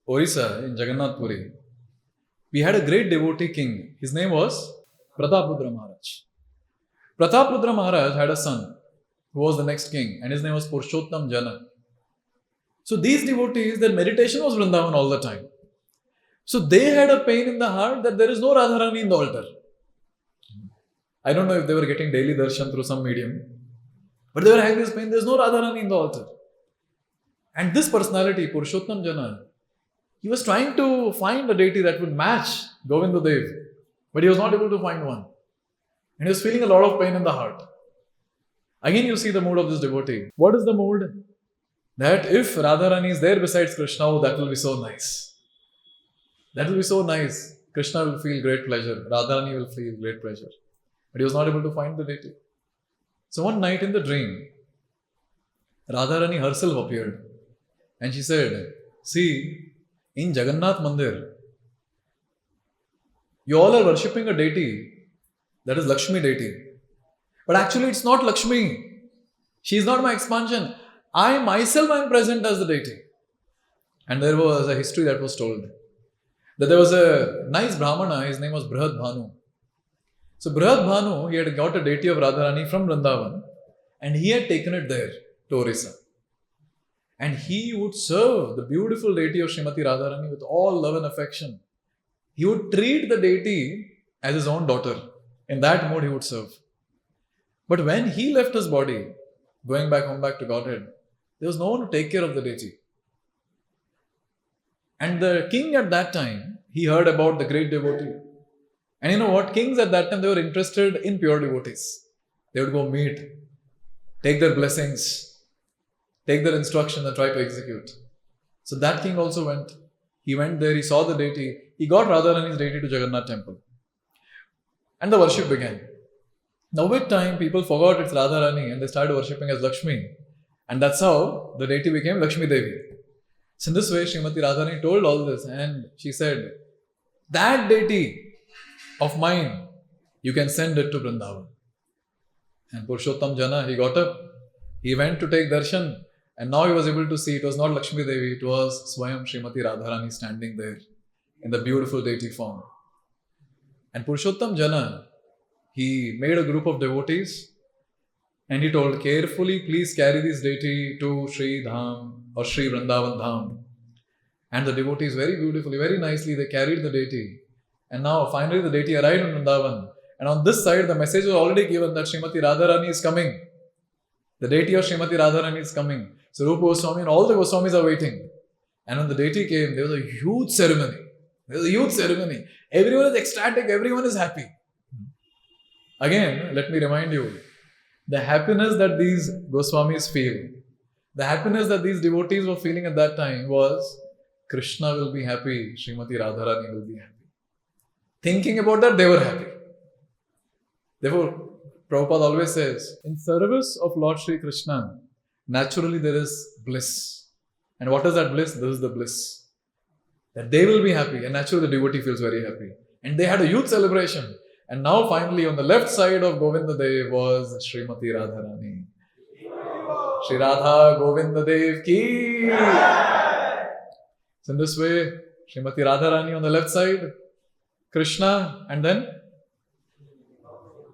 Orissa, in Jagannath Puri, we had a great devotee king. His name was Prataprudra Maharaj. Prataprudra Maharaj had a son who was the next king, and his name was Purushottam Jana. So these devotees, their meditation was Vṛndāvana all the time. So they had a pain in the heart that there is no Radharani in the altar. I don't know if they were getting daily darshan through some medium, but they were having this pain, there is no Radharani in the altar. And this personality, Purushottam Jana, he was trying to find a deity that would match Govindadev, but he was not able to find one. And he was feeling a lot of pain in the heart. Again, you see the mood of this devotee. What is the mood? That if Radharani is there besides Krishna, oh, that will be so nice. That will be so nice. Krishna will feel great pleasure. Radharani will feel great pleasure. But he was not able to find the deity. So one night in the dream, Radharani herself appeared. And she said, see, in Jagannath Mandir, you all are worshipping a deity that is Lakshmi deity. But actually it's not Lakshmi. She is not my expansion. I myself am present as the deity. And there was a history that was told. That there was a nice Brahmana, his name was Brihad Bhanu. So Brihad Bhanu, he had got a deity of Radharani from Vṛndāvana and he had taken it there to Orissa. And he would serve the beautiful deity of Srimati Radharani with all love and affection. He would treat the deity as his own daughter. In that mode he would serve. But when he left his body, going back home, back to Godhead, there was no one to take care of the deity. And the king at that time, he heard about the great devotee. And you know what? Kings at that time, they were interested in pure devotees. They would go meet, take their blessings, take their instruction and try to execute. So that king also went. He went there, he saw the deity. He got Radharani's deity to Jagannath temple. And the worship began. Now with time, people forgot it's Radharani and they started worshipping as Lakshmi. And that's how the deity became Lakshmi Devi. So in this way, Srimati Radharani told all this and she said, that deity of mine, you can send it to Vṛndāvana. And Purushottam Jana, he got up, he went to take darshan and now he was able to see it was not Lakshmi Devi, it was Swayam Srimati Radharani standing there in the beautiful deity form. And Purushottam Jana, he made a group of devotees and he told, carefully please carry this deity to Sri Dham or Sri Vṛndāvan Dham. And the devotees very beautifully, very nicely, they carried the deity. And now finally the deity arrived in Vṛndāvan. And on this side the message was already given that Srimati Radharani is coming. The deity of Srimati Radharani is coming. So Rūpa Gosvāmī and all the Goswāmis are waiting. And when the deity came, there was a huge ceremony. Everyone is ecstatic, everyone is happy. Again, let me remind you, the happiness that these Goswāmis feel, the happiness that these devotees were feeling at that time was, Krishna will be happy, Srimati Radharani will be happy. Thinking about that, they were happy. Therefore, Prabhupada always says, in service of Lord Sri Krishna, naturally there is bliss. And what is that bliss? This is the bliss. That they will be happy and naturally the devotee feels very happy. And they had a huge celebration. And now finally on the left side of Govindadev was Srimati Radharani. Shri Radha Govindadev ki. So in this way, Srimati Radharani on the left side, Krishna, and then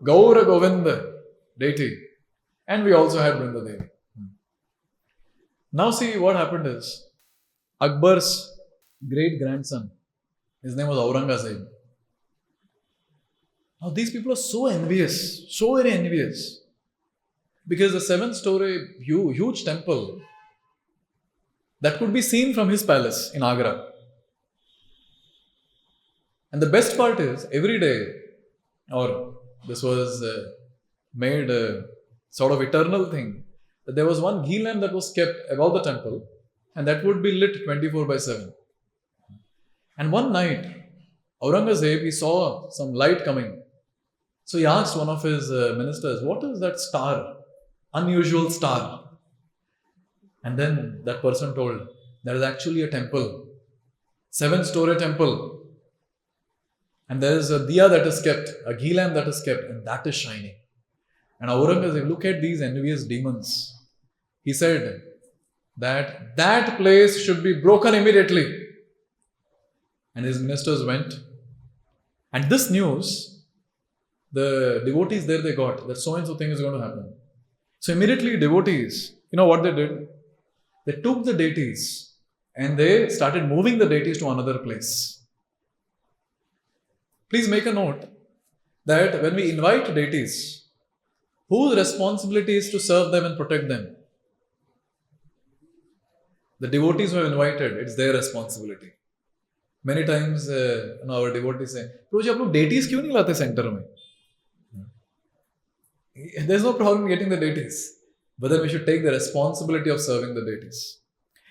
Gaura Govinda, deity. And we also had Vṛndāvana. Now see what happened is, Akbar's great-grandson, his name was Aurangzeb. Now these people are so envious, so very envious. Because the 7-story huge temple that could be seen from his palace in Agra. And the best part is, every day, or this was made a sort of eternal thing, that there was one ghee lamp that was kept above the temple, and that would be lit 24/7. And one night, Aurangzeb, he saw some light coming. So he asked one of his ministers, what is that star? Unusual star. And then that person told, there is actually a temple, 7-story temple. And there is a diya that is kept, a ghee lamp that is kept, and that is shining. And Aurangzeb, look at these envious demons. He said that that place should be broken immediately. And his ministers went. And this news, the devotees there, they got that so and so thing is going to happen. So immediately devotees, you know what they did? They took the deities and they started moving the deities to another place. Please make a note that when we invite deities, whose responsibility is to serve them and protect them? The devotees who have invited, it's their responsibility. Many times our devotees say, Prabhuji, aap log deities kyun nahi late center mein? There's no problem getting the deities, but then we should take the responsibility of serving the deities.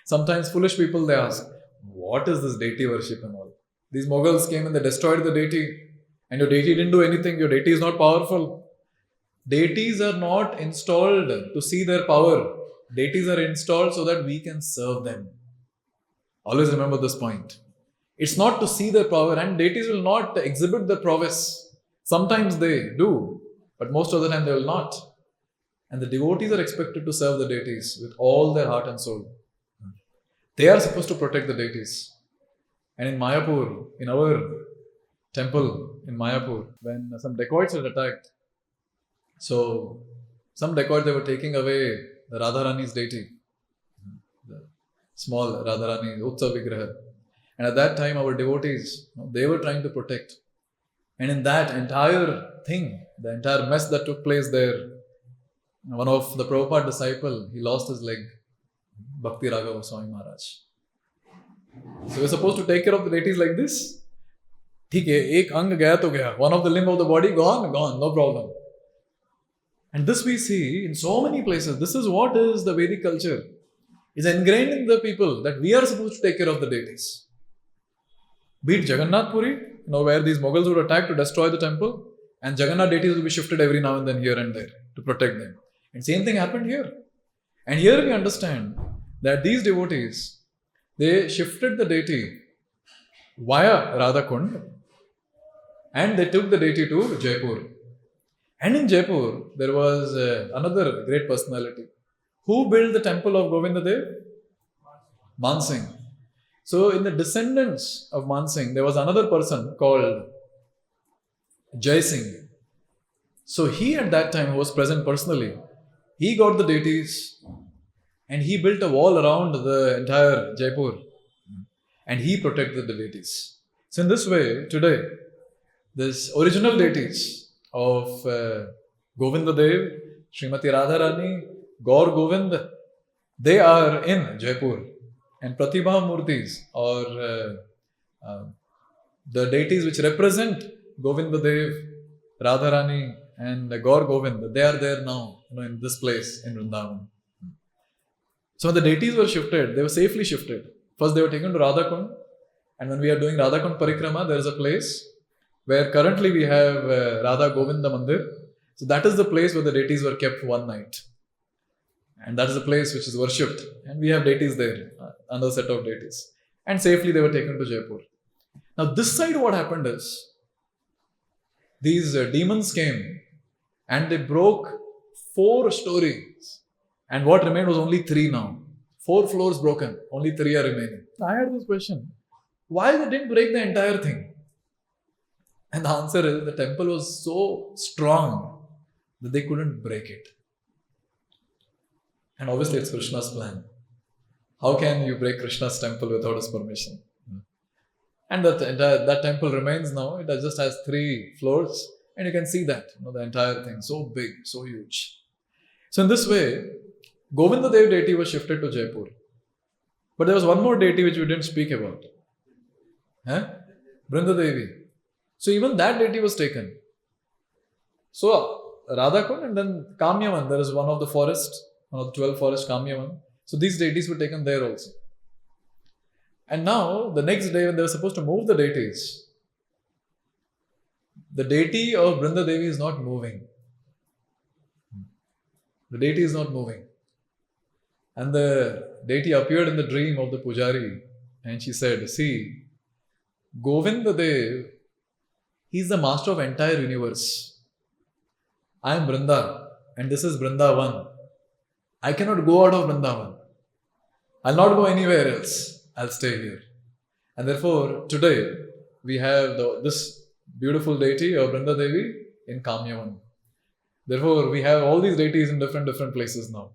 Sometimes foolish people, they ask, what is this deity worship and all? These Mughals came and they destroyed the deity, and your deity didn't do anything, your deity is not powerful. Deities are not installed to see their power. Deities are installed so that we can serve them. Always remember this point. It's not to see their power, and deities will not exhibit their prowess. Sometimes they do, but most of the time they will not. And the devotees are expected to serve the deities with all their heart and soul. They are supposed to protect the deities. And in Mayapur, in our temple in Mayapur, when some dacoits had attacked, so some dacoits, they were taking away the Radharani's deity, the small Radharani Utsav Vigraha. And at that time, our devotees, they were trying to protect. And in that entire thing, the entire mess that took place there, one of the Prabhupada disciple, he lost his leg, Bhakti Raga Gosvāmī Maharaj. So we're supposed to take care of the deities like this. ठीक है, एक अंग गया तो गया. One of the limb of the body gone, no problem. And this we see in so many places. This is what is the Vedic culture. It's ingrained in the people that we are supposed to take care of the deities. Be it Jagannath Puri, where these Mughals would attack to destroy the temple, and Jagannath deities will be shifted every now and then here and there to protect them. And same thing happened here. And here we understand that these devotees, they shifted the deity via Radhakund, and they took the deity to Jaipur. And in Jaipur, there was another great personality. Who built the temple of Govindadev? Mansingh. So in the descendants of Mansingh, there was another person called Jai Singh. So he at that time, who was present personally, he got the deities and he built a wall around the entire Jaipur and he protected the deities. So in this way, today, this original deities of Govindadev, Srimati Radharani, Gaur Govind, they are in Jaipur. And Pratibha Murtis, or the deities which represent Govindadev, Radharani and Gaur Govind, they are there now, in this place in Vṛndāvana. So when the deities were shifted, they were safely shifted. First they were taken to Radhakund, and when we are doing Radhakund Parikrama, there is a place where currently we have Radha Govinda Mandir. So that is the place where the deities were kept for one night. And that is the place which is worshipped. And we have deities there, another set of deities. And safely they were taken to Jaipur. Now this side what happened is, these demons came and they broke 4 stories. And what remained was only 3 now. 4 floors broken, only 3 are remaining. I had this question. why they didn't break the entire thing? And the answer is the temple was so strong that they couldn't break it. And obviously it's Krishna's plan. How can you break Krishna's temple without his permission? And that temple remains now. It just has 3 floors. And you can see that, the entire thing, so big, so huge. So in this way, Govinda Dev deity was shifted to Jaipur. But there was one more deity which we didn't speak about. Vrinda Devi. So even that deity was taken. So Radhakund and then Kamyavan, there is one of the forests, one of the 12 forests, Kamyavan. So these deities were taken there also. And now, the next day when they were supposed to move the deities, the deity of Vrinda Devi is not moving. The deity is not moving. And the deity appeared in the dream of the Pujari and she said, see, Govinda Dev, he is the master of entire universe. I am Vrinda and this is Vṛndāvana. I cannot go out of Vṛndāvana. I'll not go anywhere else. I'll stay here. And therefore, today, we have this beautiful deity of Vrinda Devi in Kamyavan. Therefore, we have all these deities in different places now.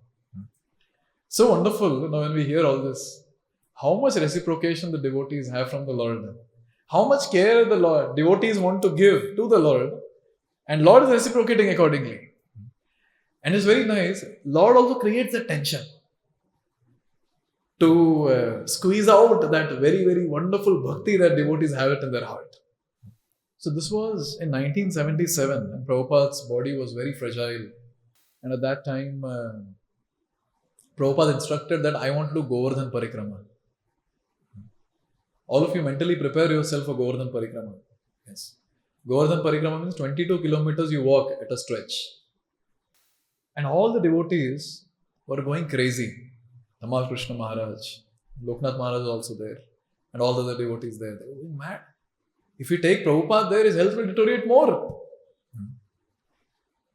So wonderful, when we hear all this, how much reciprocation the devotees have from the Lord. How much care the Lord, devotees want to give to the Lord, and Lord is reciprocating accordingly. And it's very nice. Lord also creates a tension to squeeze out that very, very wonderful bhakti that devotees have it in their heart. So this was in 1977 and Prabhupada's body was very fragile. And at that time, Prabhupada instructed that I want to do Govardhan Parikrama. All of you mentally prepare yourself for Govardhan Parikrama. Yes. Govardhan Parikrama means 22 kilometers you walk at a stretch. And all the devotees were going crazy. Tamal Krishna Maharaj, Loknath Maharaj was also there. And all the other devotees there. They were going mad. If we take Prabhupada there, his health will deteriorate more.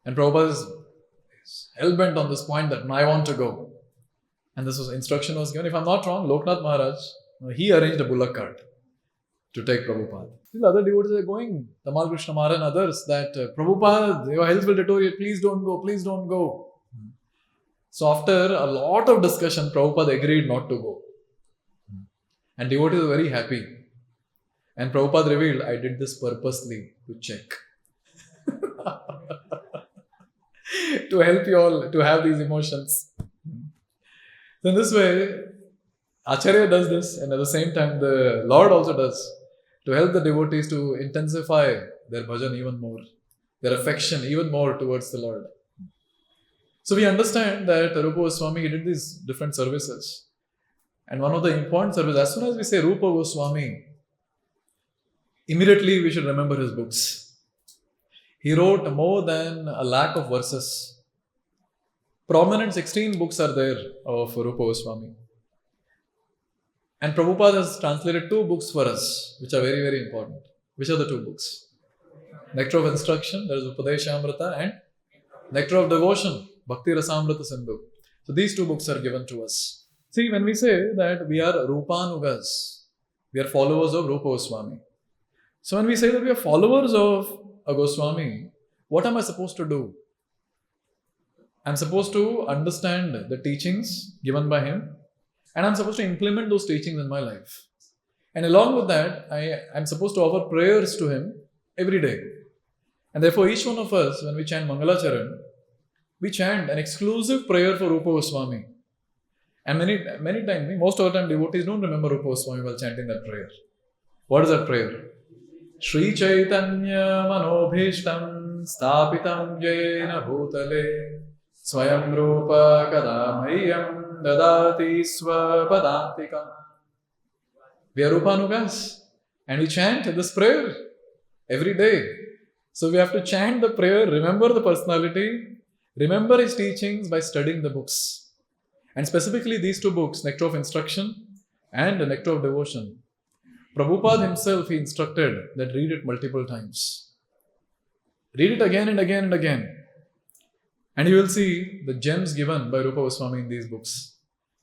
And Prabhupada is hell-bent on this point that I want to go. And this instruction was given. If I'm not wrong, Loknath Maharaj, he arranged a bullock cart to take Prabhupada. The other devotees are going, Tamal Krishna Maharaj and others, that Prabhupada, your health will deteriorate, please don't go, please don't go. So after a lot of discussion, Prabhupada agreed not to go. And devotees were very happy. And Prabhupada revealed, I did this purposely to check. To help you all to have these emotions. So in this way, Acharya does this, and at the same time the Lord also does, to help the devotees to intensify their bhajan even more, their affection even more towards the Lord. So we understand that Rūpa Gosvāmī, he did these different services. And one of the important services, as soon as we say Rūpa Gosvāmī, immediately we should remember his books. He wrote more than 100,000 verses. Prominent 16 books are there of Rūpa Gosvāmī. And Prabhupada has translated 2 books for us, which are very, very important. Which are the 2 books? Nectar of Instruction, that is Upadeshamrita, and Nectar of Devotion, Bhakti Rasamrita Sindhu. So these 2 books are given to us. See, when we say that we are Rūpanugas, we are followers of Rūpa Gosvāmī. So when we say that we are followers of a Goswami, what am I supposed to do? I'm supposed to understand the teachings given by him, and I'm supposed to implement those teachings in my life. And along with that, I'm supposed to offer prayers to him every day. And therefore, each one of us, when we chant Mangalacharan, we chant an exclusive prayer for Rūpa Gosvāmī. And many times, most of the time, devotees don't remember Rūpa Gosvāmī while chanting that prayer. What is that prayer? Shri Chaitanya Manobhishtam Stapitam Jena Bhutale Swayam Rūpa Kadamayyam Dadati Swapadantikam. We are Rūpanugas and we chant this prayer every day. So we have to chant the prayer, remember the personality, remember his teachings by studying the books. And specifically these 2 books, Nectar of Instruction and the Nectar of Devotion. Prabhupada himself, he instructed that read it multiple times. Read it again and again and again. And you will see the gems given by Rūpa Gosvāmī in these books.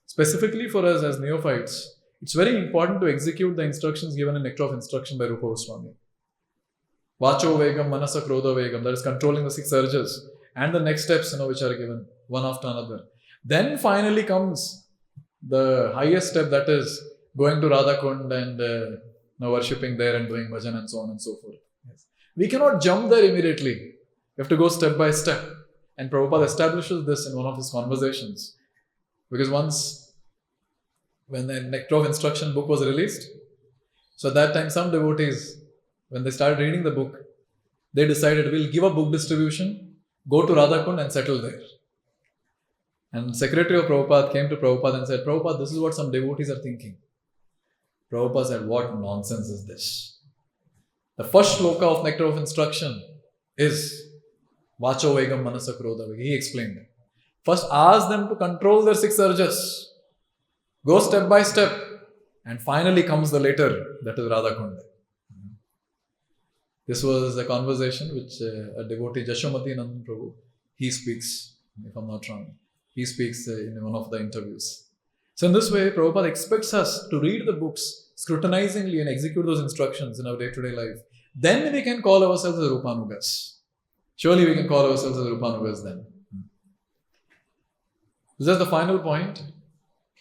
Specifically for us as neophytes, it's very important to execute the instructions given in Nectar of Instruction by Rūpa Gosvāmī. Vacho Vegam, Manasa Krodha Vegam, that is controlling the 6 urges, and the next steps, which are given one after another. Then finally comes the highest step, that is going to Radha Kund and worshipping there and doing bhajan and so on and so forth. Yes. We cannot jump there immediately. We have to go step by step. And Prabhupada establishes this in one of his conversations. Because once, when the Nectar of Instruction book was released, so at that time some devotees, when they started reading the book, they decided, we'll give up book distribution, go to Radha Kund and settle there. And Secretary of Prabhupada came to Prabhupada and said, Prabhupada, this is what some devotees are thinking. Prabhupada said, what nonsense is this? The first shloka of Nectar of Instruction is Vacho Vegam Manasa Krodha Vegam. He explained. First ask them to control their 6 urges. Go step by step. And finally comes the later, that is Radha Kund. This was a conversation which a devotee, Jashamati Nandan Prabhu, he speaks, if I'm not wrong. He speaks in one of the interviews. So in this way, Prabhupada expects us to read the books scrutinizingly and execute those instructions in our day-to-day life. Then we can call ourselves as Rūpanugas. Surely we can call ourselves as Rūpanugas then. This is the final point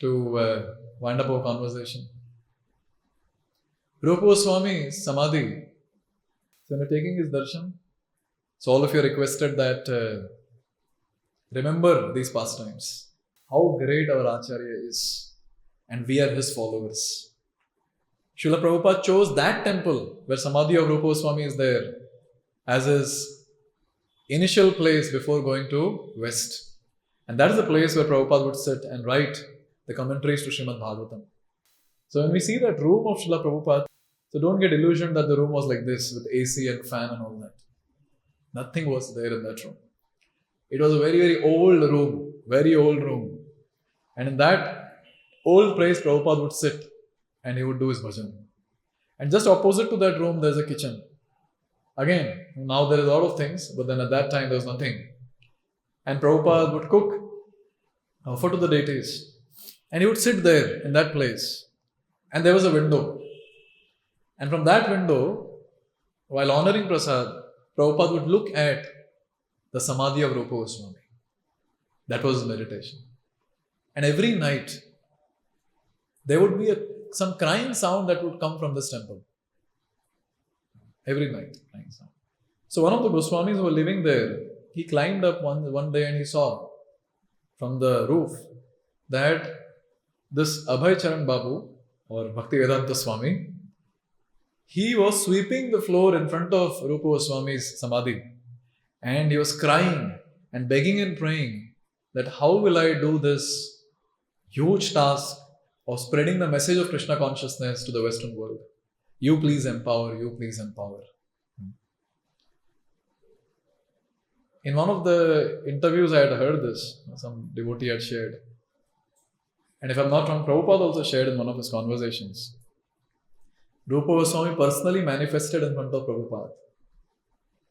to wind up our conversation. Rūpa Gosvāmī's Samadhi, so when taking his darshan, so all of you are requested that remember these pastimes. How great our Acharya is, and we are his followers. Srila Prabhupada chose that temple where Samadhi of Rūpa Gosvāmī is there as his initial place before going to West. And that is the place where Prabhupada would sit and write the commentaries to Srimad Bhagavatam. So when we see that room of Srila Prabhupada, so don't get illusioned that the room was like this with AC and fan and all that. Nothing was there in that room. It was a very, very old room. And in that old place, Prabhupada would sit and he would do his bhajan. And just opposite to that room, there's a kitchen. Again, now there is a lot of things, but then at that time there was nothing. And Prabhupada would cook, offer to the deities. And he would sit there in that place. And there was a window. And from that window, while honoring Prasad, Prabhupada would look at the Samadhi of Rūpa Gosvāmī. That was his meditation. And every night, there would be some crying sound that would come from this temple. Every night, crying sound. So one of the Goswamis who were living there, he climbed up one day and he saw from the roof that this Abhay Charan Babu, or Bhaktivedanta Swami, he was sweeping the floor in front of Rūpa Gosvāmī's Samadhi. And he was crying and begging and praying that how will I do this huge task of spreading the message of Krishna consciousness to the Western world. You please empower, you please empower. In one of the interviews I had heard this, some devotee had shared. And if I'm not wrong, Prabhupada also shared in one of his conversations. Rūpa Gosvāmī personally manifested in front of Prabhupada.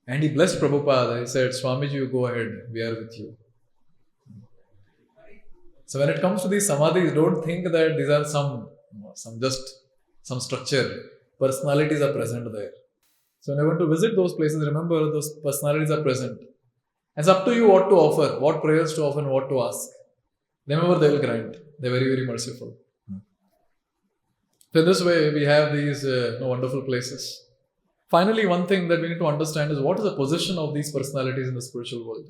And he blessed Prabhupada. He said, Swamiji, you go ahead, we are with you. So when it comes to these samadhis, don't think that these are some structure. Personalities are present there. So when you want to visit those places, remember those personalities are present. It's up to you what to offer, what prayers to offer and what to ask. Remember, they will grant. They're very, very merciful. So in this way, we have these wonderful places. Finally, one thing that we need to understand is what is the position of these personalities in the spiritual world.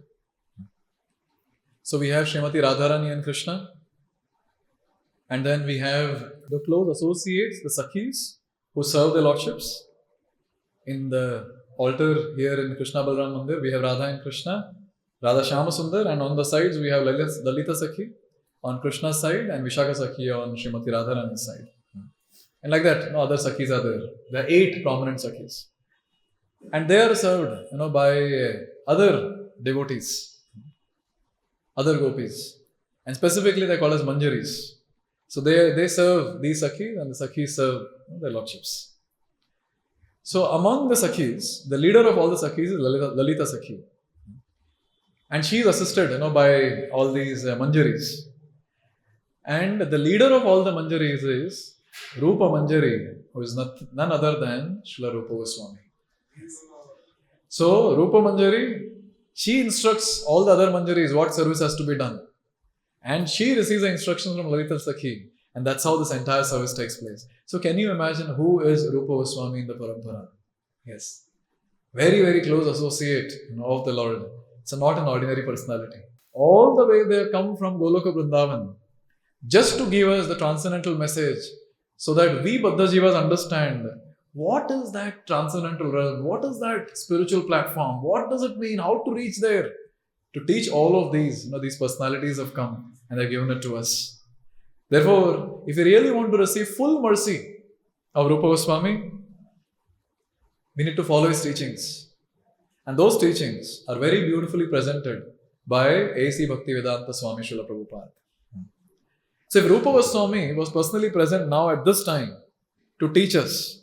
So we have Srimati Radharani and Krishna. And then we have the close associates, the Sakhis, who serve the lordships. In the altar here in Krishna Balram Mandir, we have Radha and Krishna, Radha Shyama Sundar, and on the sides we have Lalita Sakhi on Krishna's side and Vishaka Sakhi on Srimati Radharani's side. And like that, other Sakhis are there. There are 8 prominent Sakhis. And they are served by other devotees, other gopis. And specifically they are called as Manjaris. So they serve these Sakhis and the Sakhis serve their lordships. So among the Sakhis, the leader of all the Sakhis is Lalita Sakhi. And she is assisted by all these Manjaris. And the leader of all the Manjaris is Rūpa Manjari, who is none other than Srila Rūpa Gosvāmī. So, Rūpa Manjari, she instructs all the other Manjaris what service has to be done. And she receives the instructions from Lalita Sakhi. And that's how this entire service takes place. So, can you imagine who is Rūpa Gosvāmī in the parampara? Yes. Very, very close associate of the Lord. It's not an ordinary personality. All the way they have come from Goloka Vṛndāvana just to give us the transcendental message so that we Baddha Jivas understand what is that transcendental realm, what is that spiritual platform, what does it mean, how to reach there. To teach all of these, these personalities have come and they've given it to us. Therefore, if we really want to receive full mercy of Rūpa Gosvāmī, we need to follow his teachings. And those teachings are very beautifully presented by A.C. Bhaktivedanta Swami Srila Prabhupada. So if Rūpa Gosvāmī was personally present now at this time to teach us,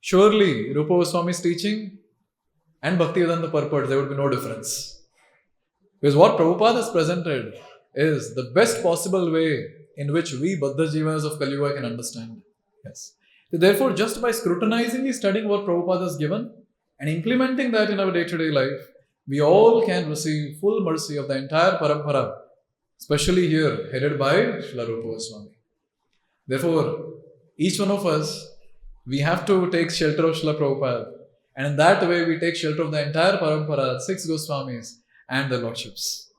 surely Rūpa Gosvāmī's teaching and Bhaktivedanta purport, there would be no difference. Because what Prabhupada has presented is the best possible way in which we Baddha Jivas of Kali Yuga can understand. Yes. So therefore, just by scrutinizingly studying what Prabhupada has given and implementing that in our day-to-day life, we all can receive full mercy of the entire parampara, especially here, headed by Srila Rūpa Gosvāmī. Therefore, each one of us, we have to take shelter of Srila Prabhupada. And in that way, we take shelter of the entire parampara, 6 Gosvamis and their lordships.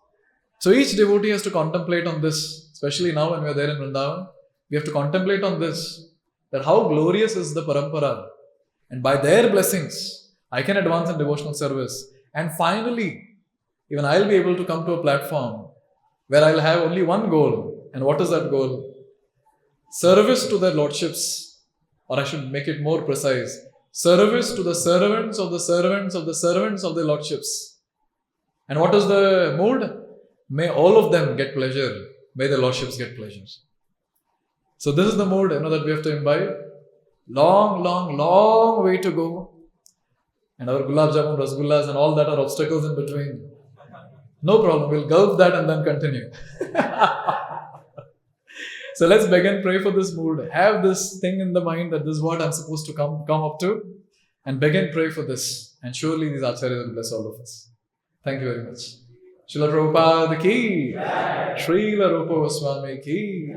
So each devotee has to contemplate on this, especially now when we are there in Vṛndāvana. We have to contemplate on this, that how glorious is the parampara. And by their blessings, I can advance in devotional service. And finally, even I'll be able to come to a platform where I'll have only one goal. And what is that goal? Service to their lordships, or I should make it more precise, service to the servants of the servants of the servants of their lordships. And what is the mood? May all of them get pleasure. May the lordships get pleasure. So this is the mood that we have to imbibe. Long, long, long way to go. And our gulab jamun, rasgullas and all that are obstacles in between. No problem, we'll gulp that and then continue. So let's beg and pray for this mood. Have this thing in the mind that this is what I'm supposed to come up to. And beg and pray for this. And surely these acharyas will bless all of us. Thank you very much. Srila Prabhupada ki, Srila Rūpa Gosvāmī ki.